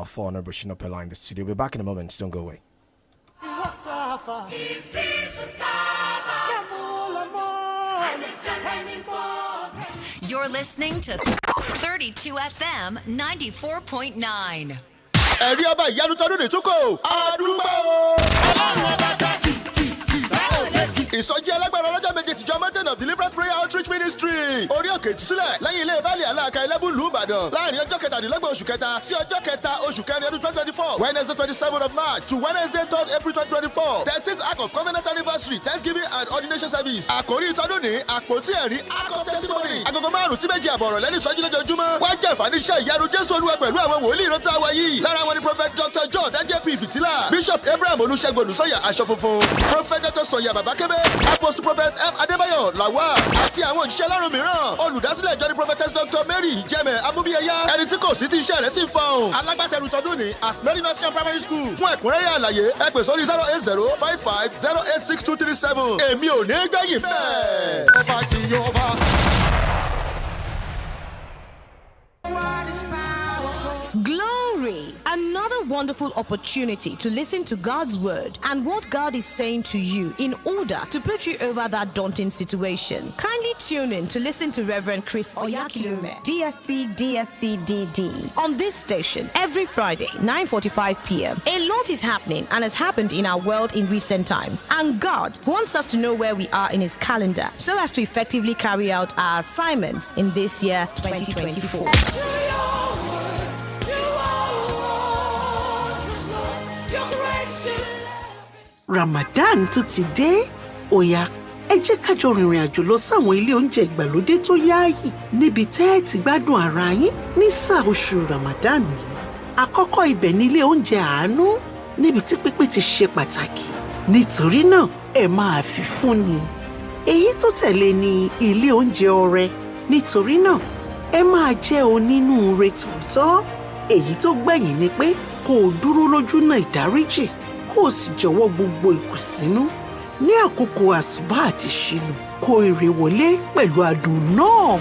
for Honorable Shinope in the studio. We'll be back in a moment. Don't go away. You're listening to 32 FM 94.9. Ẹ̀rí ọba ìyanu tọdún ní túkọ̀ àdúgbò. Ìsọjí alágbára ọlọ́jọ́ méje tìjọ Mountain of Deliverance Prayer Outreach Ministry. Orí òkè ìtúsílẹ̀ lẹ́yìn ilé ìbálẹ̀ aláàkà Ẹlẹ́bùlú Ìbàdàn láàrin ọjọ́ kẹtàdínlọ́gbọ̀n oṣù kẹta sí ọjọ́ kẹta oṣù kẹrin ọdún 2024. Wednesday 27th of March to Wednesday 3rd April 2024. 13th Act of Covenant Anniversary Thanksgiving and Ordination Service. Àkòrí ìtọ́dún ní àpótí ẹ̀rí Act of Testimony. Agogo 5 sí 7 àbọ̀rọ̀ lẹ́ni ìsọjí lójoojúmọ́. Wá jẹ́ àǹfààní iṣẹ́ ìyanu Jésù Olúwa pẹ̀lú àwọn wòlíì ìrántí àwa yìí. Lára wọn ni Prophet Dr. John J.P. Fìtílà, Bishop Abraham Olúṣẹ́gun Olùsọ̀yà aṣọ funfun, Prophet Dr. Sọ̀yà Bàbákẹ́bẹ́, Apostle Prophet M. Adébáyọ̀ Làwà àti àwọn òṣìṣẹ́ lárùn mìíràn. Olùdásílẹ̀ ìjọ ni Prophetess Dr. Mary Jẹ́mẹ̀ Amúbíyẹyà, ẹni tí kò sí tí iṣẹ́ rẹ̀ sì ń fọhùn. Alágbàtẹ̀rù tọdún ní Asmeri Nursery Primary School. Fún ẹ̀kúnrẹ́rẹ́ àlàyé ẹ pè sórí 08055086237. Èmi ò ní gbẹ̀yìn bẹ́ẹ̀. Ọba kì í ọba. Glory! Another wonderful opportunity to listen to God's word and what God is saying to you in order to put you over that daunting situation. Kindly tune in to listen to Reverend Chris Oyakilome, DSC, on this station every Friday, 9:45 p.m. A lot is happening and has happened in our world in recent times, and God wants us to know where we are in His calendar so as to effectively carry out our assignments in this year, 2024. Ramadan tún ti dé. Ó yá, ẹ jẹ́ ká jọ rìnrìn àjò lọ sáwọn ilé oúnjẹ ìgbàlódé tó yáàyè níbi tẹ́ ẹ ti gbádùn ara yín ní sáà oṣù Ramadan yìí. Àkọ́kọ́ ibẹ̀ ní ilé oúnjẹ Àánú níbi tí pípé ti ṣe pàtàkì. Nítorí náà, ẹ máa fi fún ni. Èyí tó tẹ̀lé ni ilé oúnjẹ Ọrẹ. Nítorí náà, ẹ máa jẹ́ onínúure tòótọ́. Èyí tó gbẹ̀yìn ni pé kó o dúró lójú náà ìdáríjì. Kó o sì jọ̀wọ́ gbogbo ìkùnsínú. ní àkókò àsùbá àti ṣínú kó èrè wọlé pẹ̀lú adùn náà.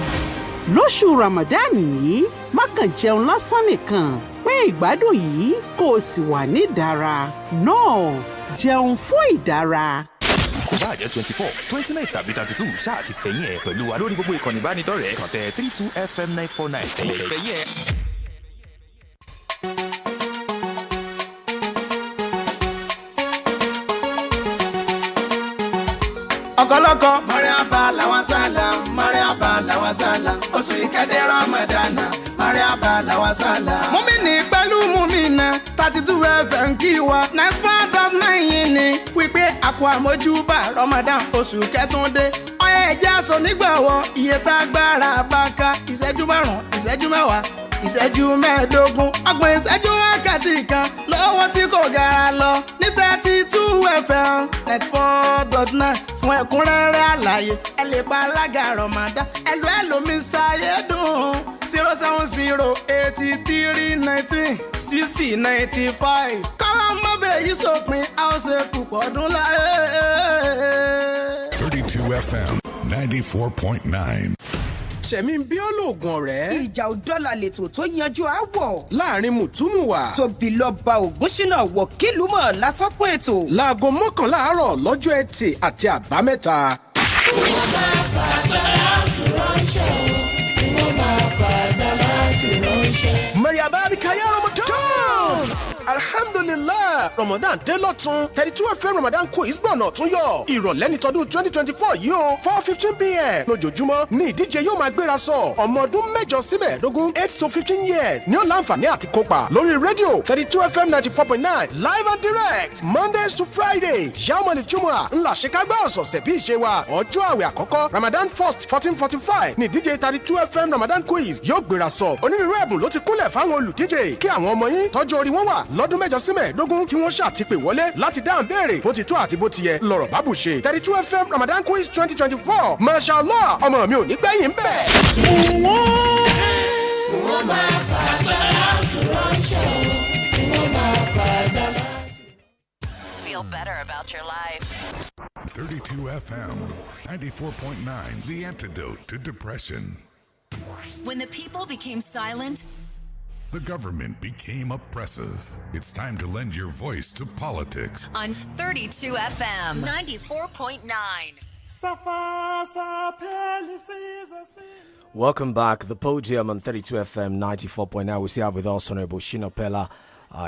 lóṣù Ramadan yìí má kàn jẹun lásán nìkan, pín ìgbádùn yìí kó o sì wà ní ìdára náà. jẹun fún ìdára. kò bá jẹ́ 24 29 tàbí 32 ṣáà ti fẹ̀yìn ẹ̀ pẹ̀lú wa lórí gbogbo ìkànnì ìbánidọ́rẹ̀ẹ́ kàn tẹ 32FM 949 ẹ̀yẹ̀ fẹ̀yìn ẹ̀. ọ̀kọ̀lọ́kọ̀ mariaba làwọn sálà mariaba làwọn sálà oṣù ìkẹ́dẹ́ ramadana mariaba làwọn sálà. múmínì pẹ̀lú múmínà 32 FM kí wa 9.9 yìí ni wípé àkó àmójúbà Ramadan oṣù kẹtùndé ọyẹ ẹjẹ aṣọ nígbàwọ iye tá a gbára bá ká ìṣẹ́jú márùn-ún ìṣẹ́jú mẹ́wàá ìṣẹ́jú mẹ́ẹ̀ẹ́dógún ọgbọ̀n ìṣẹ́jú wákàtí kan lọ́wọ́ tí kò gara lọ ní 32 FM 94.9 fún ẹ̀kúnrẹ́rẹ́ àlàyé ẹ lè pa alága Ramadan ẹlò mi ṣàyẹ̀dùn 07083196095 kọ́lá mọ́bẹ̀ yìí sópin a ó ṣe púpọ̀ ọdún láyé. 32 FM 94.9. ṣẹ̀mí bí olóògùn ọ̀rẹ́. ìjà òdọ́là lètò tó yanjú aáwọ̀. láàrin mùtúmùwà. tóbi lọ́ba ògúnṣínà wọ̀kìlúmọ̀ látọ́kùn ètò. láago 11 àárọ̀ lọ́jọ́ ẹtì àti àbámẹ́ta. wọ́n máa fà sálátù ránṣẹ́ o wọ́n máa fà sálátù ránṣẹ́. 𝐃𝐈𝐒 Ramadan. alhamdulillah Ramadan dé lọ́tún 32 FM Ramadan quiz gbọ̀nà tún yọ. ìrọ̀lẹ́ ní tọdún 2024 yìí o 4:15 p.m. lójoojúmọ́ ní ìdíje yóò máa gbéra sọ. ọmọ ọdún 8 sí 15 8 to 15 years ní ó láǹfààní àti kópa lórí rédíò 32 FM 94.9 live and direct Mondays to Friday. yàmọ̀lì jùmọ̀ ńlá ṣekágbá ọ̀sọ̀ọ̀sẹ̀ bí ìṣe wa. ọjọ́ àwẹ̀ àkọ́kọ́ Ramadan 1st 1445 ní ìdíje 32 FM Ramadan quiz yóò gbéra sọ. onírúurú ẹ̀bùn ló ti kúnlẹ̀ fáwọn olùdíje kí àwọn ọmọ yín tọ́jú orí wọn wà lọ́dún 8 sí 15 kí wọ́n ṣàtìpè wọlé láti dáhùn béèrè bó ti tó àti bó ti yẹ lọ́rọ̀ bá bù ṣe. 32 FM Ramadan quiz 2024 mashallah ọmọ mi ò ní gbẹ̀yìn bẹ́ẹ̀. wọ́n máa fà sálátù ránṣẹ́ o wọ́n máa fà sálátù. Feel better about your life. 32 FM 94.9, the antidote to depression. When the people became silent, The government became oppressive. It's time to lend your voice to politics. On 32 FM 94.9. Welcome back. The Podium on 32 FM 94.9. We still have with us Honorable Shina Pella.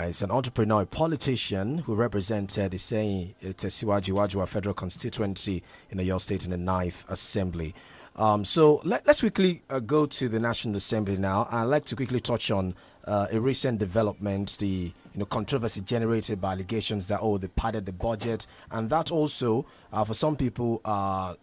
He's an entrepreneur, a politician who represented the 𝐶𝐈𝐒 federal constituency in the Oyo State in the 9th Assembly. So let's quickly go to the National Assembly now. I'd like to quickly touch on a recent development, the controversy generated by allegations that they padded the budget, and that also for some people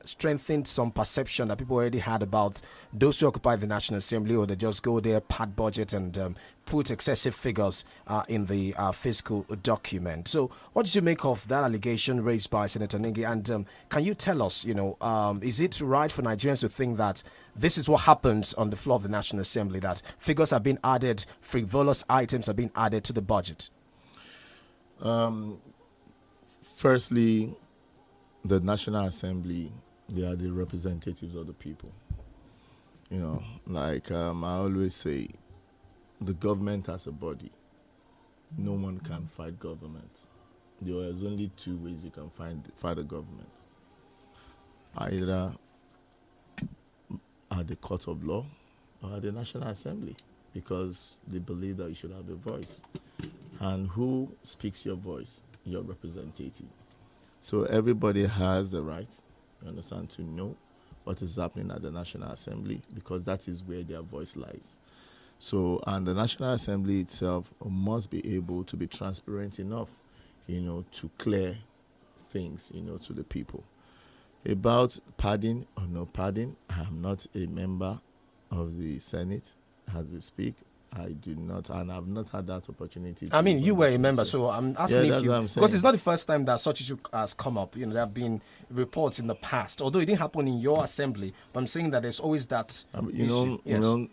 strengthened some perception that people already had about those who occupy the National Assembly, or they just go there, pad budget, and put excessive figures in the fiscal document. So what did you make of that allegation raised by Senator Ningi? And can you tell us, is it right for Nigerians to think that this is what happens on the floor of the National Assembly, that figures are being added, frivolous items are being added to the budget? Firstly, the National Assembly, they are the representatives of the people. I always say, the government has a body. No one can fight government. There's only two ways you can fight a government. Either at the court of law or at the National Assembly, because they believe that you should have a voice. And who speaks your voice? Your representative. So everybody has the right, you understand, to know what is happening at the National Assembly, because that is where their voice lies. So, and the National Assembly itself must be able to be transparent enough, to clear things, to the people. About padding or no padding, I am not a member of the Senate as we speak. I do not, and I've not had that opportunity. I mean, you were a member, so I'm asking if you, because it's not the first time that such issue has come up. There have been reports in the past, although it didn't happen in your assembly. But I'm saying that there's always that issue.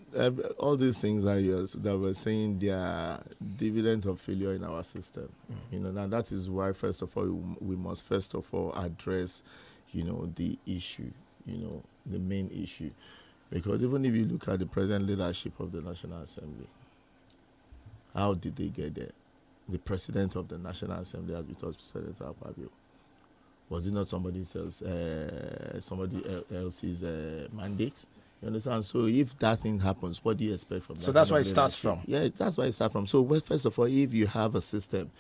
All these things that we're saying, they are dividend of failure in our system. Now that is why, first of all, we must first of all address, the issue, the main issue. Because even if you look at the present leadership of the National Assembly, how did they get there? The president of the National Assembly, as we thought, Senator 𝐒𝐈𝐒. Was it not somebody else's mandate? You understand? So if that thing happens, what do you expect from that? So that's where it starts from. Yeah, that's where it starts from. So first of all, if you have a system,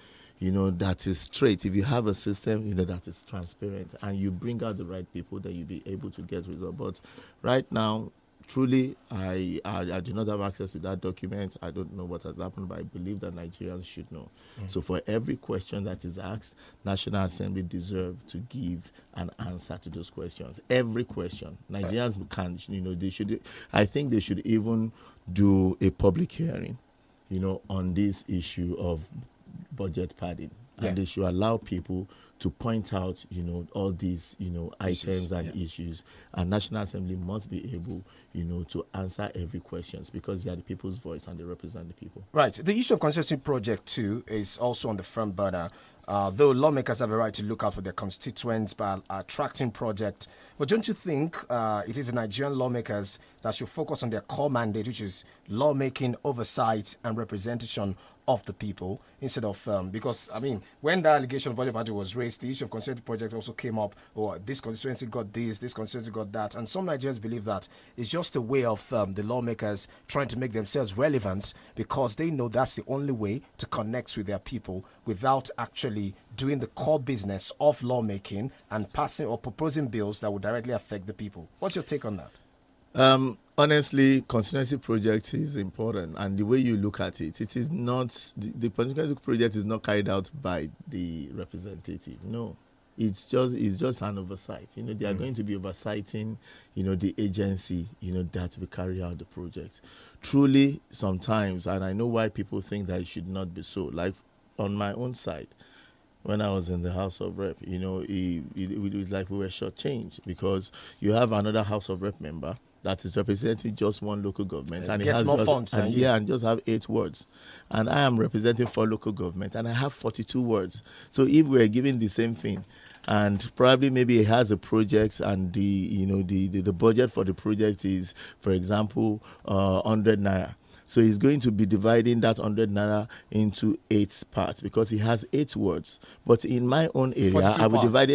that is straight, if you have a system, that is transparent, and you bring out the right people, then you'll be able to get results. But right now, truly, I do not have access to that document. I don't know what has happened, but I believe that Nigerians should know. So for every question that is asked, National Assembly deserve to give an answer to those questions. Every question. Nigerians can, they should, I think they should even do a public hearing, on this issue of budget padding. And they should allow people to point out, all these, items and issues. And National Assembly must be able, to answer every question, because they are the people's voice and they represent the people. Right. The issue of constituency project 2 is also on the front burner. Though lawmakers have a right to look out for their constituents by attracting projects. But don't you think it is the Nigerian lawmakers that should focus on their core mandate, which is lawmaking, oversight, and representation of the people, instead of because when the allegation of budget padding was raised, the issue of constituency project also came up. Or this constituency got this constituency got that, and some Nigerians believe that it's just a way of the lawmakers trying to make themselves relevant, because they know that's the only way to connect with their people without actually doing the core business of lawmaking and passing or proposing bills that would directly affect the people. What's your take on that? Honestly, constituency project is important, and the way you look at it, it is not the constituency project is not carried out by the representative. No, it's just an oversight. They are going to be oversighting, the agency, that will carry out the project. Truly, sometimes, and I know why people think that it should not be so. Like on my own side, when I was in the House of Rep, it was like we were shortchanged, because you have another House of Rep member that is representing just one local government, and it gets has more funds than you. Yeah, and just have 8 wards. And I am representing 4 local government, and I have 42 wards. So if we're giving the same thing, and probably maybe it has a project, and the budget for the project is, for example, 100 naira. So he's going to be dividing that 100 naira into 8 parts, because he has 8 wards. But in my own area, I will divide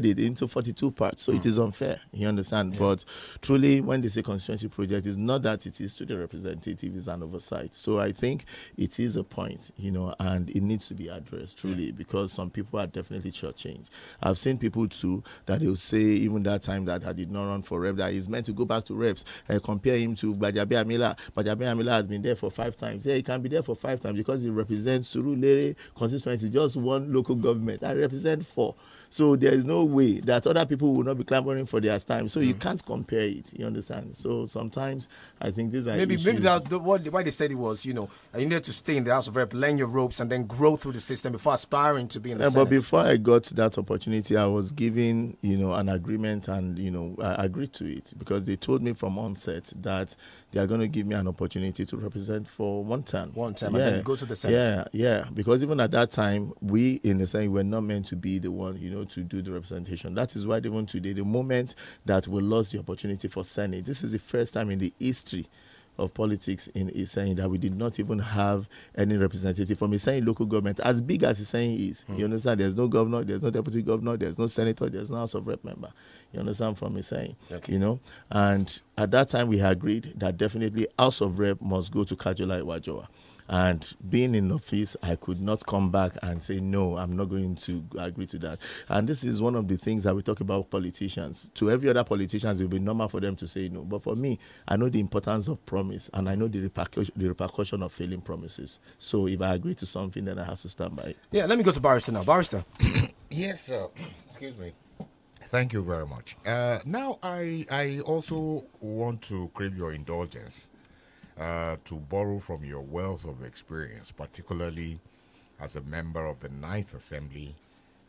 it into 42 parts. So it is unfair. You understand? Yeah. But truly, when they say constituency project, it's not that it is to the representative, it's an oversight. So I think it is a point, and it needs to be addressed truly, because some people are definitely shortchanged. I've seen people too that they'll say, even that time that I did not run for rep, that he's meant to go back to reps. Compare him to Gbajabiamila. Gbajabiamila has been there for 5 times. Yeah, he can be there for 5 times because he represents Surulere constituency, just one local government. I represent 4. So there is no way that other people will not be clamoring for their time. So you can't compare it. You understand? So sometimes I think these are maybe why they said it was, you needed to stay in the House of Rep, learn your ropes, and then grow through the system before aspiring to be in the Senate. But before I got that opportunity, I was given, an agreement, and I agreed to it, because they told me from onset that they are going to give me an opportunity to represent for one term. And then you go to the Senate. Yeah. Because even at that time, we in the Senate were not meant to be the one, to do the representation. That is why even today, the moment that we lost the opportunity for Senate, this is the first time in the history of politics in Iseyin that we did not even have any representative from Iseyin local government, as big as Iseyin is. You understand? There's no governor, there's no deputy governor, there's no senator, there's no House of Rep member. You understand? From Iseyin, And at that time, we agreed that definitely House of Rep must go to 𝐃𝐈𝐒. And being in office, I could not come back and say, no, I'm not going to agree to that. And this is one of the things that we talk about politicians. To every other politicians, it will be normal for them to say no. But for me, I know the importance of promise, and I know the repercussion of failing promises. So if I agree to something, then I have to stand by it. Yeah, let me go to Barrister now. Barrister. Yes, sir. Excuse me. Thank you very much. Now, I also want to crave your indulgence. to borrow from your wealth of experience, particularly as a member of the Ninth Assembly,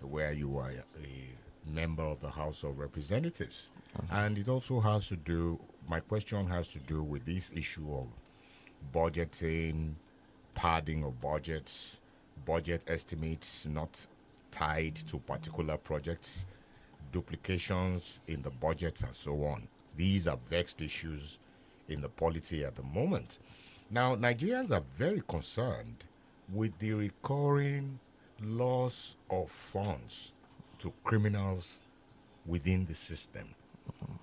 where you are a member of the House of Representatives. And it also has to do, my question has to do with this issue of budgeting, padding of budgets, budget estimates not tied to particular projects, duplications in the budgets, and so on. These are vexed issues in the polity at the moment. Now, Nigerians are very concerned with the recurring loss of funds to criminals within the system,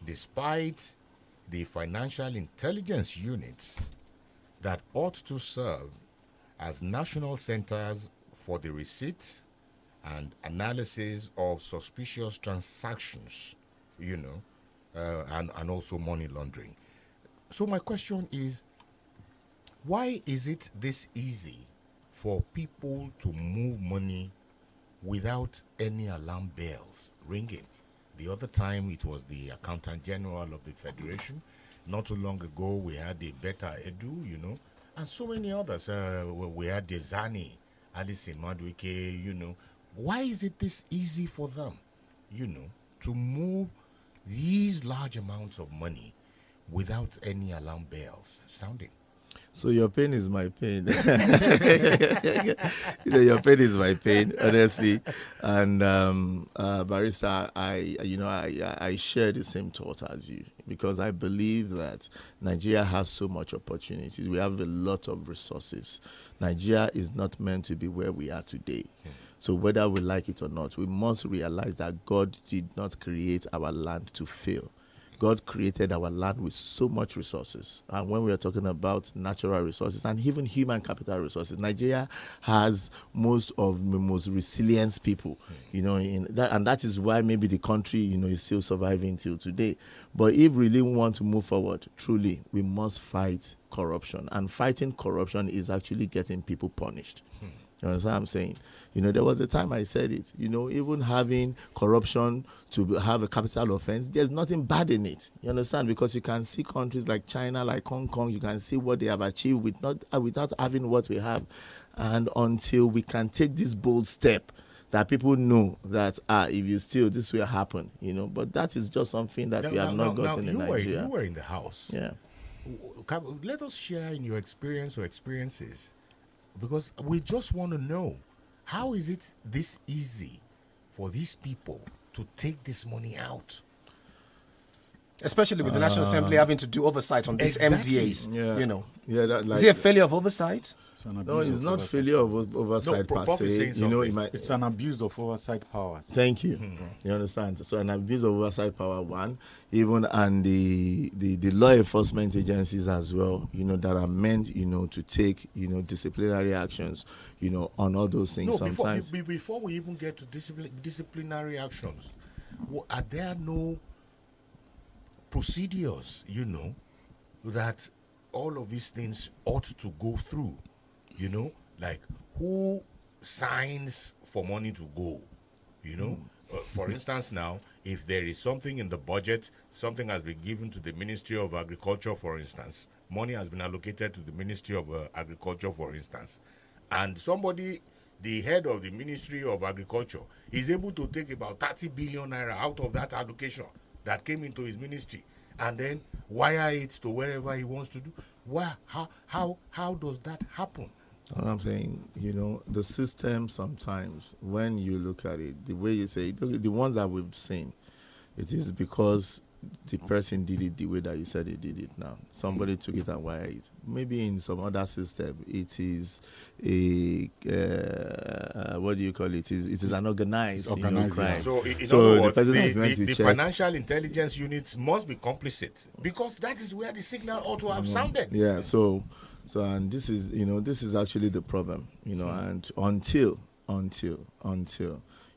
despite the financial intelligence units that ought to serve as national centers for the receipt and analysis of suspicious transactions, and also money laundering. So my question is, why is it this easy for people to move money without any alarm bells ringing? The other time it was the Accountant General of the Federation. Not too long ago we had the Beta Edu, and so many others. We had the Zani, Alice Madueke, Why is it this easy for them, to move these large amounts of money without any alarm bells sounding? So your pain is my pain. Your pain is my pain, honestly. And Barrister, I share the same thought as you, because I believe that Nigeria has so much opportunities. We have a lot of resources. Nigeria is not meant to be where we are today. So whether we like it or not, we must realize that God did not create our land to fail. God created our land with so much resources. And when we are talking about natural resources and even human capital resources, Nigeria has most of the most resilient people, in that, and that is why maybe the country, is still surviving till today. But if we really want to move forward, truly, we must fight corruption. And fighting corruption is actually getting people punished. You understand what I'm saying? There was a time I said it, even having corruption to have a capital offense, there's nothing bad in it. You understand? Because you can see countries like China, like Hong Kong, you can see what they have achieved without having what we have. And until we can take this bold step that people know that, if you steal, this will happen, But that is just something that we have not gotten in Nigeria. You were in the House. Yeah. Let us share in your experience or experiences, because we just want to know, how is it this easy for these people to take this money out? Especially with the National Assembly having to do oversight on these MDAs, Yeah, is it a failure of oversight? No, it's not failure of oversight per se. It's an abuse of oversight powers. Thank you. You understand? So an abuse of oversight power, one, even and the law enforcement agencies as well, that are meant, to take, disciplinary actions, on all those things. Sometimes before we even get to disciplinary actions, are there no procedures, that all of these things ought to go through? Like who signs for money to go? For instance, now, if there is something in the budget, something has been given to the Ministry of Agriculture, for instance, money has been allocated to the Ministry of Agriculture, for instance, and somebody, the head of the Ministry of Agriculture, is able to take about 30 billion naira out of that allocation that came into his ministry and then wire it to wherever he wants to do. How does that happen? I'm saying, the system sometimes, when you look at it, the way you say it, the ones that we've seen, it is because the person did it the way that you said he did it now. Somebody took it and wired it. Maybe in some other system, it is a, what do you call it? It is an organized crime. So, in other words, the financial intelligence units must be complicit, because that is where the signal ought to have sounded. Yeah, so and this is actually the problem, and until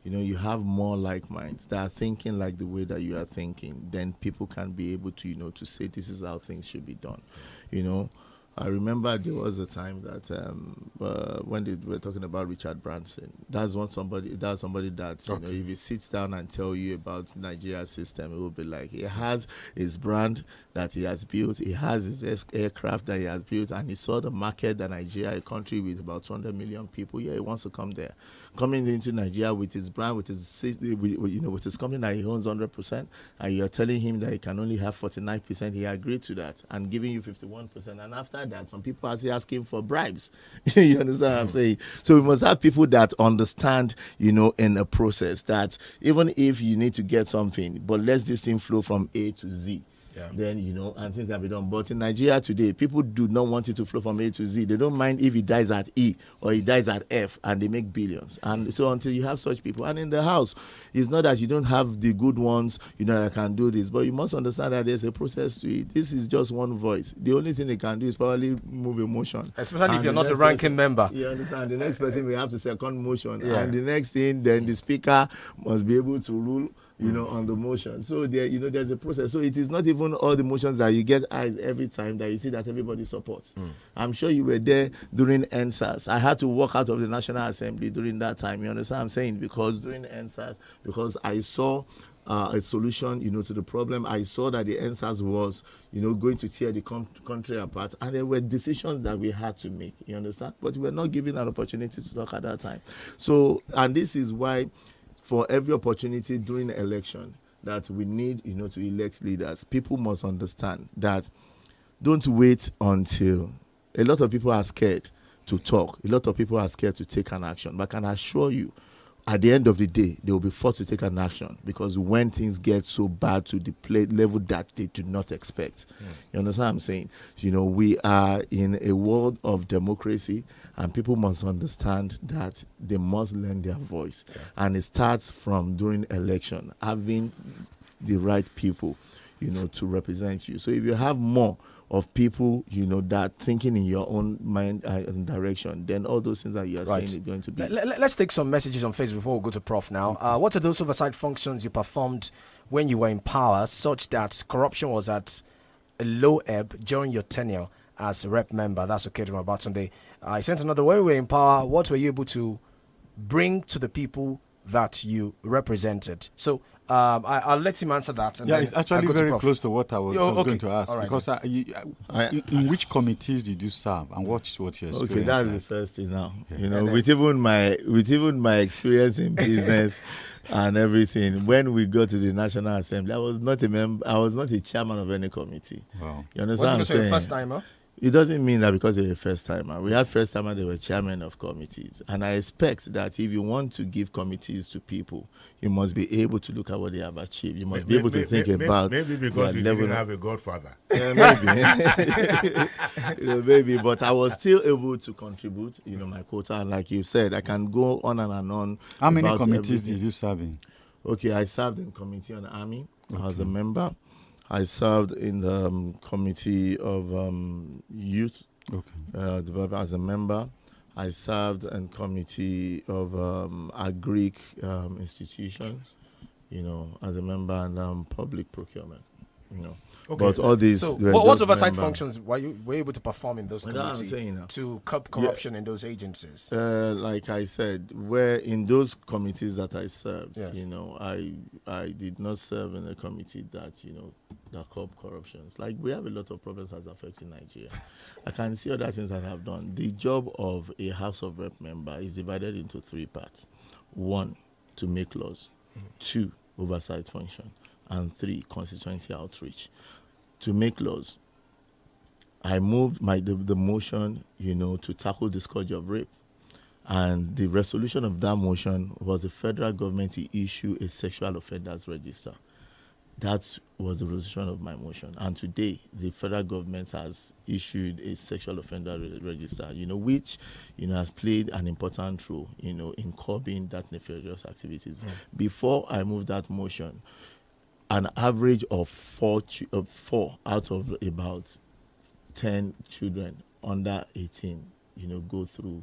you have more like minds that are thinking like the way that you are thinking, then people can be able to, to say this is how things should be done. I remember there was a time that when they were talking about Richard Branson, that's somebody that you know, if he sits down and tell you about Nigeria's system, it will be like he has his brand that he has built, he has his aircraft that he has built, and he saw the market that Nigeria, a country with about 200 million people, he wants to come there. Coming into Nigeria with his brand, with his company that he owns 100%, and you're telling him that he can only have 49%, he agreed to that, and giving you 51%. And after that, some people are asking for bribes. You understand what I'm saying? So we must have people that understand, you know, in a process that even if you need to get something, but let this thing flow from A to Z. Yeah. Then, you know, and things can be done. But in Nigeria today, people do not want it to flow from A to Z. They don't mind if he dies at E or he dies at F, and they make billions. And so until you have such people, and in the house, it's not that you don't have the good ones, you know, that can do this, but you must understand that there's a process to it. This is just one voice. The only thing they can do is probably move a motion. Especially if you're not a ranking member. You understand? The next person will have to second motion. Yeah. And the next thing, then the speaker must be able to rule, you know, on the motion. So there, you know, there's a process. So it is not even all the motions that you get every time that you see that everybody supports. I'm sure you were there during NSAS. I had to walk out of the National Assembly during that time. You understand what I'm saying? Because during NSAS, because I saw a solution, you know, to the problem. I saw that the NSAS was, you know, going to tear the country apart, and there were decisions that we had to make. You understand? But we were not given an opportunity to talk at that time. So, and this is why, for every opportunity during the election that we need, you know, to elect leaders, people must understand that don't wait until a lot of people are scared to talk. A lot of people are scared to take an action. But I can assure you, at the end of the day, they will be forced to take an action, because when things get so bad to the level that they do not expect. You understand what I'm saying? You know, we are in a world of democracy, and people must understand that they must learn their voice. And it starts from during election, having the right people, you know, to represent you. So if you have more of people, you know, that thinking in your own mind and direction, then all those things that you are saying is going to be. Let's take some messages on Facebook before we go to Prof now. What are those oversight functions you performed when you were in power, such that corruption was at a low ebb during your tenure as a rep member? That's okay to Babatunde. I sent another. When we were in power, what were you able to bring to the people that you represented? So I'll let him answer that. And it's actually very close to what I was going to ask. Right, because in which committees did you serve, and what's your experience? Okay, that's the first thing now. You know, with even my experience in business and everything, when we go to the National Assembly, I was not a member. I was not a chairman of any committee. Wow. You understand what I'm saying? First timer? It doesn't mean that because you're a first timer. We had first timers, they were chairmen of committees. And I expect that if you want to give committees to people, you must be able to look at what they have achieved. You must be able to think about. Maybe because you didn't have a godfather. Yeah, maybe. You know, maybe. But I was still able to contribute, you know, my quota. And like you said, I can go on and on. How many committees did you serve in? Okay, I served in Committee on the Army. I was a member. I served in the Committee of Youth Development as a member. I served in Committee of Agric Institutions, you know, as a member, and Public Procurement, you know. Okay. But all these. So, what oversight functions were you able to perform in those committees to curb corruption in those agencies? Like I said, where in those committees that I served, you know, I did not serve in a committee that, you know, that curb corruptions. Like, we have a lot of problems that's affecting Nigeria. I can see other things that I've done. The job of a House of Rep member is divided into 3 parts. 1, to make laws. 2, oversight function. And 3, constituency outreach. To make laws, I moved the motion, you know, to tackle the scourge of rape. And the resolution of that motion was the federal government to issue a sexual offenders register. That was the resolution of my motion. And today, the federal government has issued a sexual offender register, you know, which, you know, has played an important role, you know, in curbing that nefarious activities. Before I moved that motion, an average of 4 out of about 10 children under 18 go through,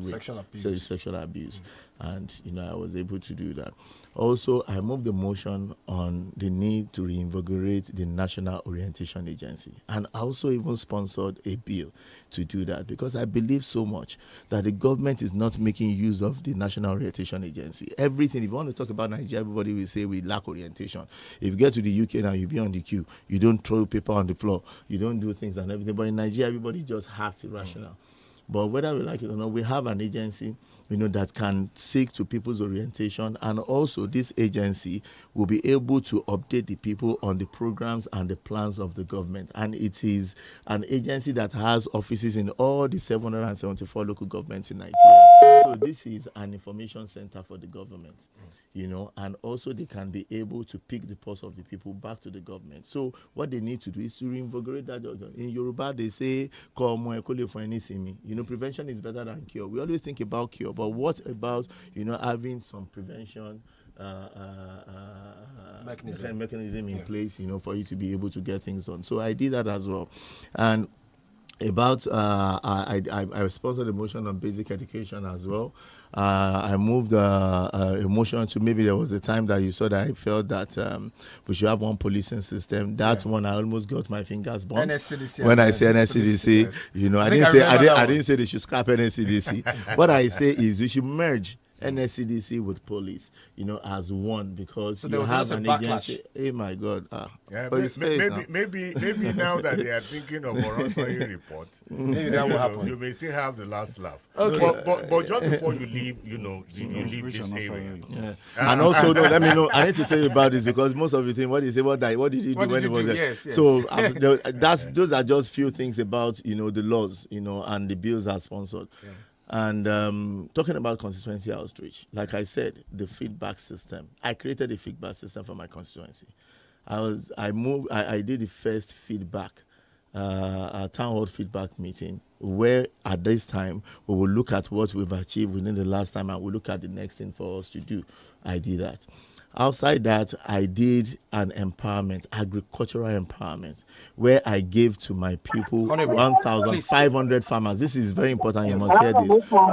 sexual abuse. Sexual abuse. And, I was able to do that. Also, I moved the motion on the need to reinvigorate the National Orientation Agency. And I also even sponsored a bill to do that because I believe so much that the government is not making use of the National Orientation Agency. Everything, if you want to talk about Nigeria, everybody will say we lack orientation. If you get to the UK now, you be on the queue. You don't throw paper on the floor. You don't do things and everything. But in Nigeria, everybody just acts irrational. But whether we like it or not, we have an agency, that can seek to people's orientation, and also this agency will be able to update the people on the programs and the plans of the government. And it is an agency that has offices in all the 774 local governments in Nigeria. So this is an information center for the government, and also they can be able to pick the pulse of the people back to the government. So what they need to do is to reinvigorate that. In Yoruba, they say, prevention is better than cure. We always think about cure, but what about, having some prevention mechanism in place, for you to be able to get things done. So I did that as well. And about, I sponsored a motion on basic education as well. I moved a motion to, maybe there was a time that you saw that I felt that we should have one policing system. That one, I almost got my fingers burnt. When I say NSCDC, I didn't say they should scrap NSCDC. What I say is we should merge NSCDC with police, as one, because so you have an agency. Oh my God! Maybe now that they are thinking of Oronsoye report, maybe that will happen. You may still have the last laugh. Okay. But just before you leave, you leave this area. Yes. And also, let me know. I need to tell you about this because most of the thing, what did you do when he was there? Yes. So those are just few things about the laws, and the bills are sponsored. Yeah. And talking about constituency outreach, like I said, the feedback system. I created a feedback system for my constituency. I did the first feedback, a town hall feedback meeting, where at this time we will look at what we've achieved within the last time and we'll look at the next thing for us to do. I did that. Outside that, I did an empowerment, agricultural empowerment, where I gave to my people 1,500 farmers. This is very important. You must hear this.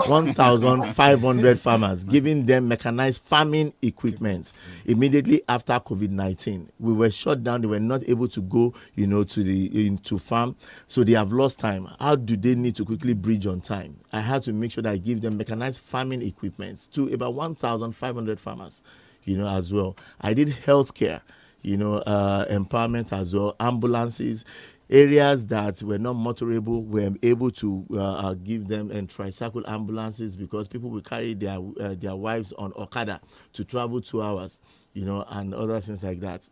1,500 farmers, giving them mechanized farming equipment. Immediately after COVID-19, we were shut down. They were not able to go, to farm. So they have lost time. How do they need to quickly bridge on time? I had to make sure that I give them mechanized farming equipment to about 1,500 farmers. As well. I did healthcare, empowerment as well, ambulances, areas that were not motorable, we were able to give them and tricycle ambulances because people will carry their wives on Okada to travel 2 hours, and other things like that.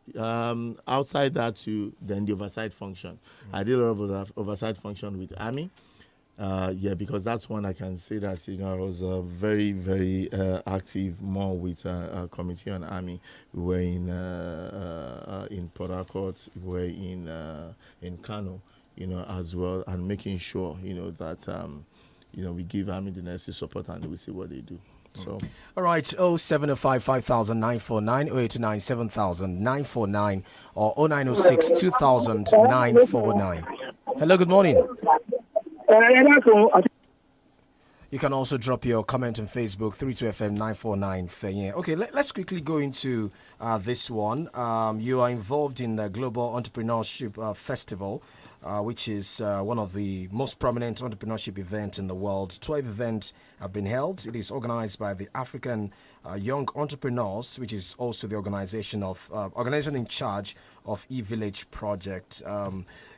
Outside that too, then the oversight function. I did a lot of oversight function with Army. Because that's one I can say that I was very, very active more with a committee on Army. We were in Port Harcourt, we were in Kano, as well, and making sure that we give Army the necessary support and we see what they do. So, all right, 0705 5949, 0829 7949, or 0906 2000 949. Hello, good morning. You can also drop your comment on Facebook, 32FM 949 Fenye. Okay, let's quickly go into this one. You are involved in the Global Entrepreneurship Festival, which is one of the most prominent entrepreneurship events in the world. 12 events have been held. It is organized by the African Young Entrepreneurs, which is also the organization in charge of eVillage project.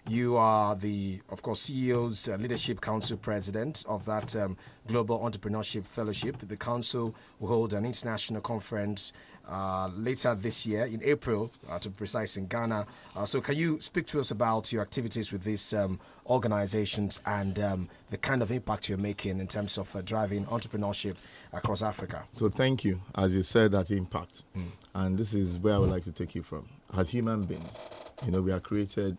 You are of course, CEO's Leadership Council President of that Global Entrepreneurship Fellowship. The council will hold an international conference later this year, in April, to be precise, in Ghana. So can you speak to us about your activities with these organizations and the kind of impact you're making in terms of driving entrepreneurship across Africa? So thank you. As you said, that impact. And this is where I would like to take you from. As human beings, we are created,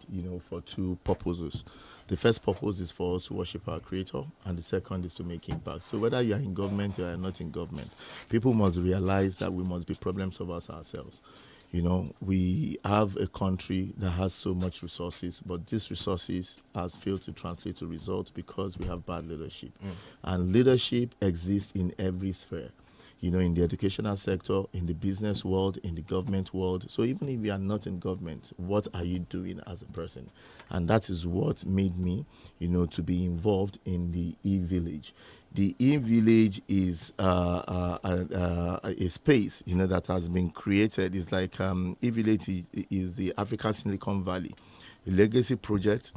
for two purposes. The first purpose is for us to worship our Creator, and the second is to make impact. So whether you are in government or you are not in government, people must realize that we must be problem solvers ourselves. We have a country that has so much resources, but these resources has failed to translate to results because we have bad leadership. And leadership exists in every sphere, in the educational sector, in the business world, in the government world. So even if you are not in government, what are you doing as a person? And that is what made me, to be involved in the e-village. The e-village is a space, that has been created. It's like e-village is the African Silicon Valley, a legacy project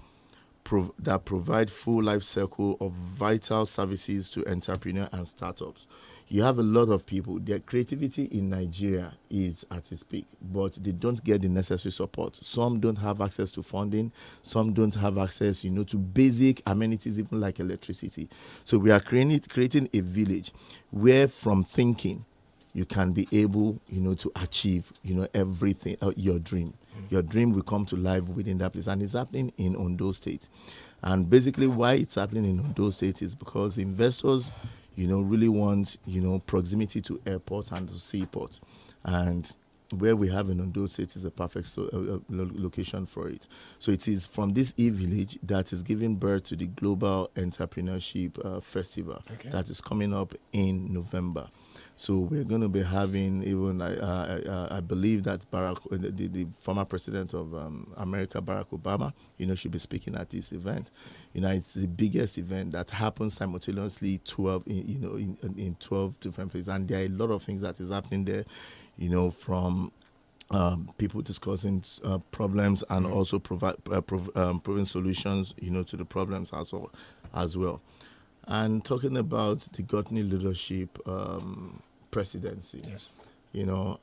that provide full life cycle of vital services to entrepreneurs and startups. You have a lot of people, their creativity in Nigeria is at its peak, but they don't get the necessary support. Some don't have access to funding. Some don't have access, to basic amenities, even like electricity. So we are creating a village where from thinking, you can be able, to achieve, everything, your dream. Your dream will come to life within that place. And it's happening in Ondo State. And basically why it's happening in Ondo State is because investors really want, proximity to airports and to seaports. And where we have in Ondo State is a perfect location for it. So it is from this e-village that is giving birth to the Global Entrepreneurship Festival that is coming up in November. So we're going to be having even, I believe that the former president of America, Barack Obama, should be speaking at this event. It's the biggest event that happens simultaneously 12 in 12 different places. And there are a lot of things that is happening there, from people discussing problems and also proving solutions, to the problems as well. And talking about the Ghotni leadership presidency,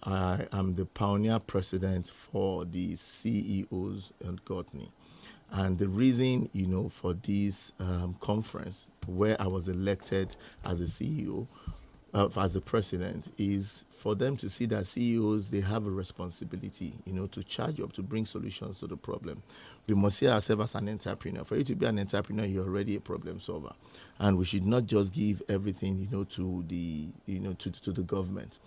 I am the pioneer president for the CEOs and Ghotni. And the reason, for this conference where I was elected as a CEO, as a president, is for them to see that CEOs, they have a responsibility, to charge up, to bring solutions to the problem. We must see ourselves as an entrepreneur. For you to be an entrepreneur, you're already a problem solver. And we should not just give everything, to the government.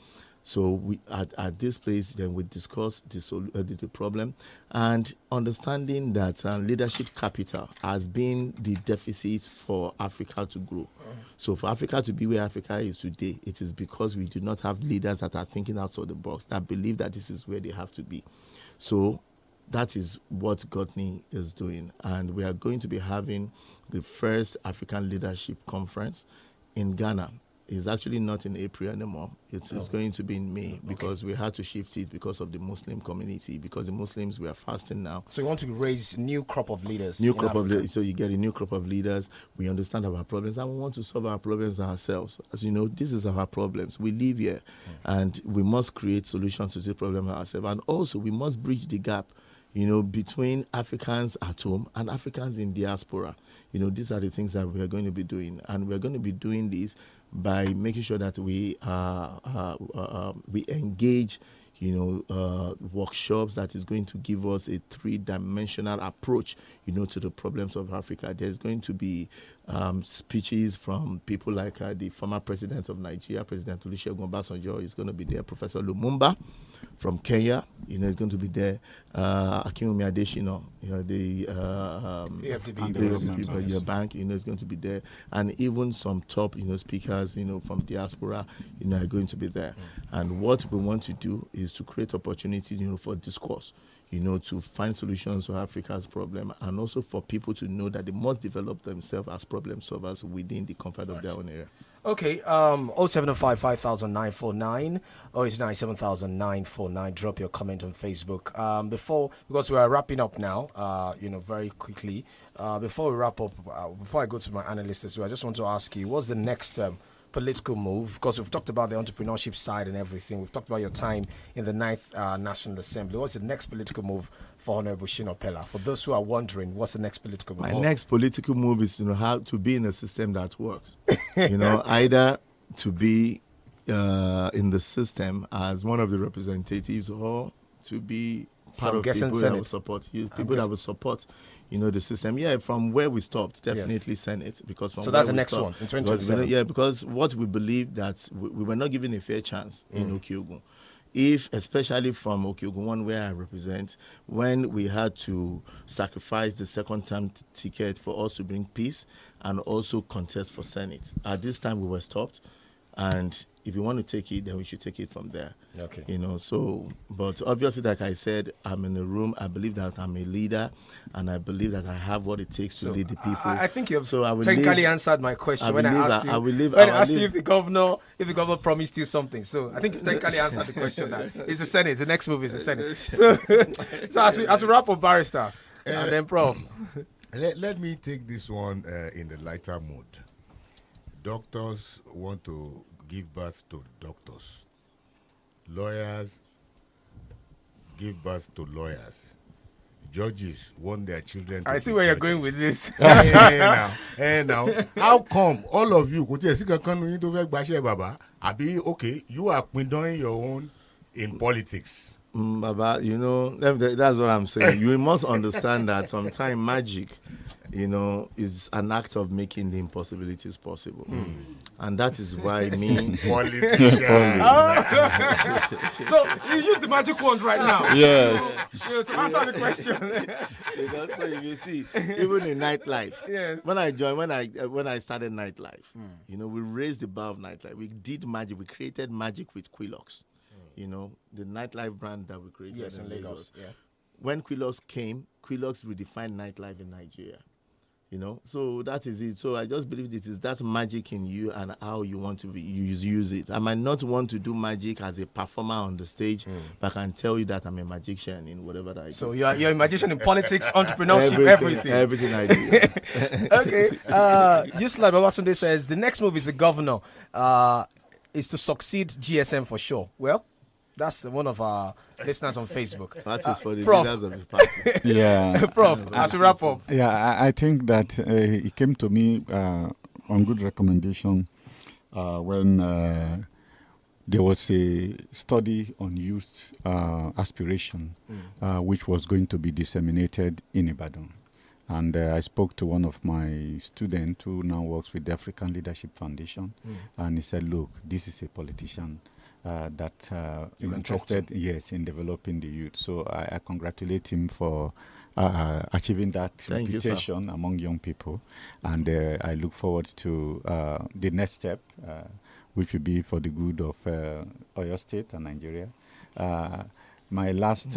So we at this place, then we discuss the problem and understanding that leadership capital has been the deficit for Africa to grow. So for Africa to be where Africa is today, it is because we do not have leaders that are thinking outside the box, that believe that this is where they have to be. So that is what Ghotni is doing. And we are going to be having the first African Leadership Conference in Ghana. It's actually not in April anymore. It's going to be in May because we had to shift it because of the Muslim community, because the Muslims were fasting now. So you want to raise new crop of leaders? So you get a new crop of leaders. We understand our problems and we want to solve our problems ourselves. As you know, this is our problems. We live here and we must create solutions to this problem ourselves. And also we must bridge the gap, between Africans at home and Africans in diaspora. These are the things that we are going to be doing. And we're going to be doing this by making sure that we engage, workshops that is going to give us a three-dimensional approach, to the problems of Africa. There's going to be speeches from people like the former president of Nigeria, President Olusegun Obasanjo is going to be there. Professor Lumumba from Kenya, is going to be there. Akinwumi Adesina, the 𝐹DB bank, is going to be there, and even some top, speakers, from diaspora, are going to be there. And what we want to do is to create opportunity, for discourse, to find solutions to Africa's problem, and also for people to know that they must develop themselves as problem solvers within the comfort of their own area. Okay, 0705 5949 or 897 Drop your comment on Facebook. Because we are wrapping up now, very quickly. Before we wrap up, before I go to my analysts as well, I just want to ask you, what's the next political move? Because we've talked about the entrepreneurship side and everything. We've talked about your time in the 9th National Assembly. What's the next political move for Honorable Shina Pella? For those who are wondering, what's the next political move? My next political move is how to be in a system that works. Either to be in the system as one of the representatives, or to be part of people that will support you, people that will support the system. Yeah, from where we stopped, definitely Senate. Because from that's the next one in 2027. Because what we believe that we were not given a fair chance in Okyogun. if, especially from Okeogun, where I represent, when we had to sacrifice the second-term ticket for us to bring peace and also contest for Senate, at this time we were stopped, and if you want to take it, then we should take it from there. Okay. So, but obviously, like I said, I'm in a room. I believe that I'm a leader, and I believe that I have what it takes to lead the people. I think you've technically answered my question when I asked you. I asked you if the governor promised you something. So I think you technically answered the question. That it's the Senate. The next move is the Senate. So as we wrap up, Barrister, and then Prof. Let me take this one in the lighter mood. Doctors want to give birth to doctors. Lawyers give birth to lawyers. Judges want their children to I see where you're going with this. Hey now, how come all of you okay, you are doing your own in politics? Baba, that's what I'm saying. You must understand that sometimes magic, is an act of making the impossibilities possible. And that is why me politician. So you use the magic wand right now. Yes. To answer the question. So you see, even in nightlife, yes. when I started nightlife, we raised the bar of nightlife. We did magic. We created magic with 𝐃𝐈𝐒. The nightlife brand that we created in Lagos. Yeah. When 𝐃𝐈𝐒 came, 𝐃𝐈𝐒 redefined nightlife in Nigeria. So that is it. So I just believe it is that magic in you and how you want to use it. I might not want to do magic as a performer on the stage, but I can tell you that I'm a magician in whatever that I do. So you're a magician in politics, entrepreneurship, everything. Everything I do. Okay. Yusuf Babatunde says the next move is the governor is to succeed GSM for sure. Well, that's one of our listeners on Facebook. That is for the Prof. leaders of the party. Yeah. Prof, as we wrap up. Yeah, I think that it came to me on good recommendation when there was a study on youth aspiration, which was going to be disseminated in Ibadan. And I spoke to one of my students who now works with the African Leadership Foundation, and he said, look, this is a politician that interested, in developing the youth. So I congratulate him for achieving that reputation among young people. And I look forward to the next step, which will be for the good of Oyo State and Nigeria. My last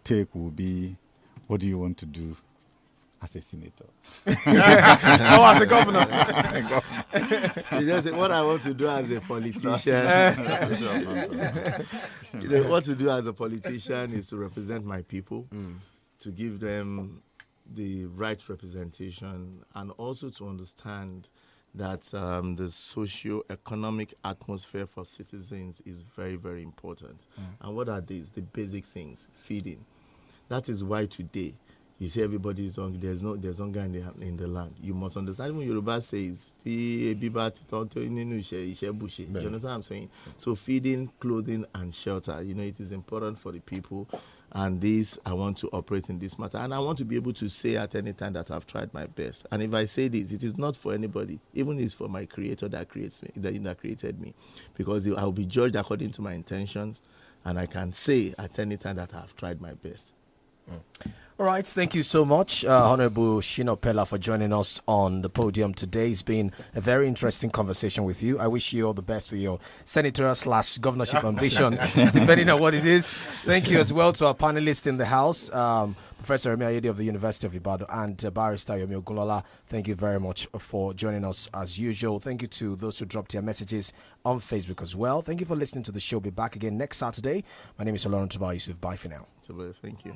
take will be, what do you want to do as a senator? As a governor. What I want to do as a politician. What to do as a politician is to represent my people, to give them the right representation, and also to understand that the socio-economic atmosphere for citizens is very, very important. And what are these? The basic things. Feeding. That is why today, you see everybody is hungry. There's hunger in the land. You must understand. When Yoruba says, you understand what I'm saying? So feeding, clothing, and shelter, it is important for the people. And this, I want to operate in this matter. And I want to be able to say at any time that I've tried my best. And if I say this, it is not for anybody. Even if it's for my creator that creates me, that created me. Because I'll be judged according to my intentions. And I can say at any time that I've tried my best. All right, thank you so much, Honorable Shina Pella, for joining us on the podium today. It's been a very interesting conversation with you. I wish you all the best for your senatorial/governorship ambition, depending on what it is. Thank you as well to our panelists in the house, Professor Remi Ayede of the University of Ibadan and Barrister Yomi Ogunlola. Thank you very much for joining us as usual. Thank you to those who dropped their messages on Facebook as well. Thank you for listening to the show. We'll be back again next Saturday. My name is OLORUNTOBA YUSUF. Bye for now. Thank you.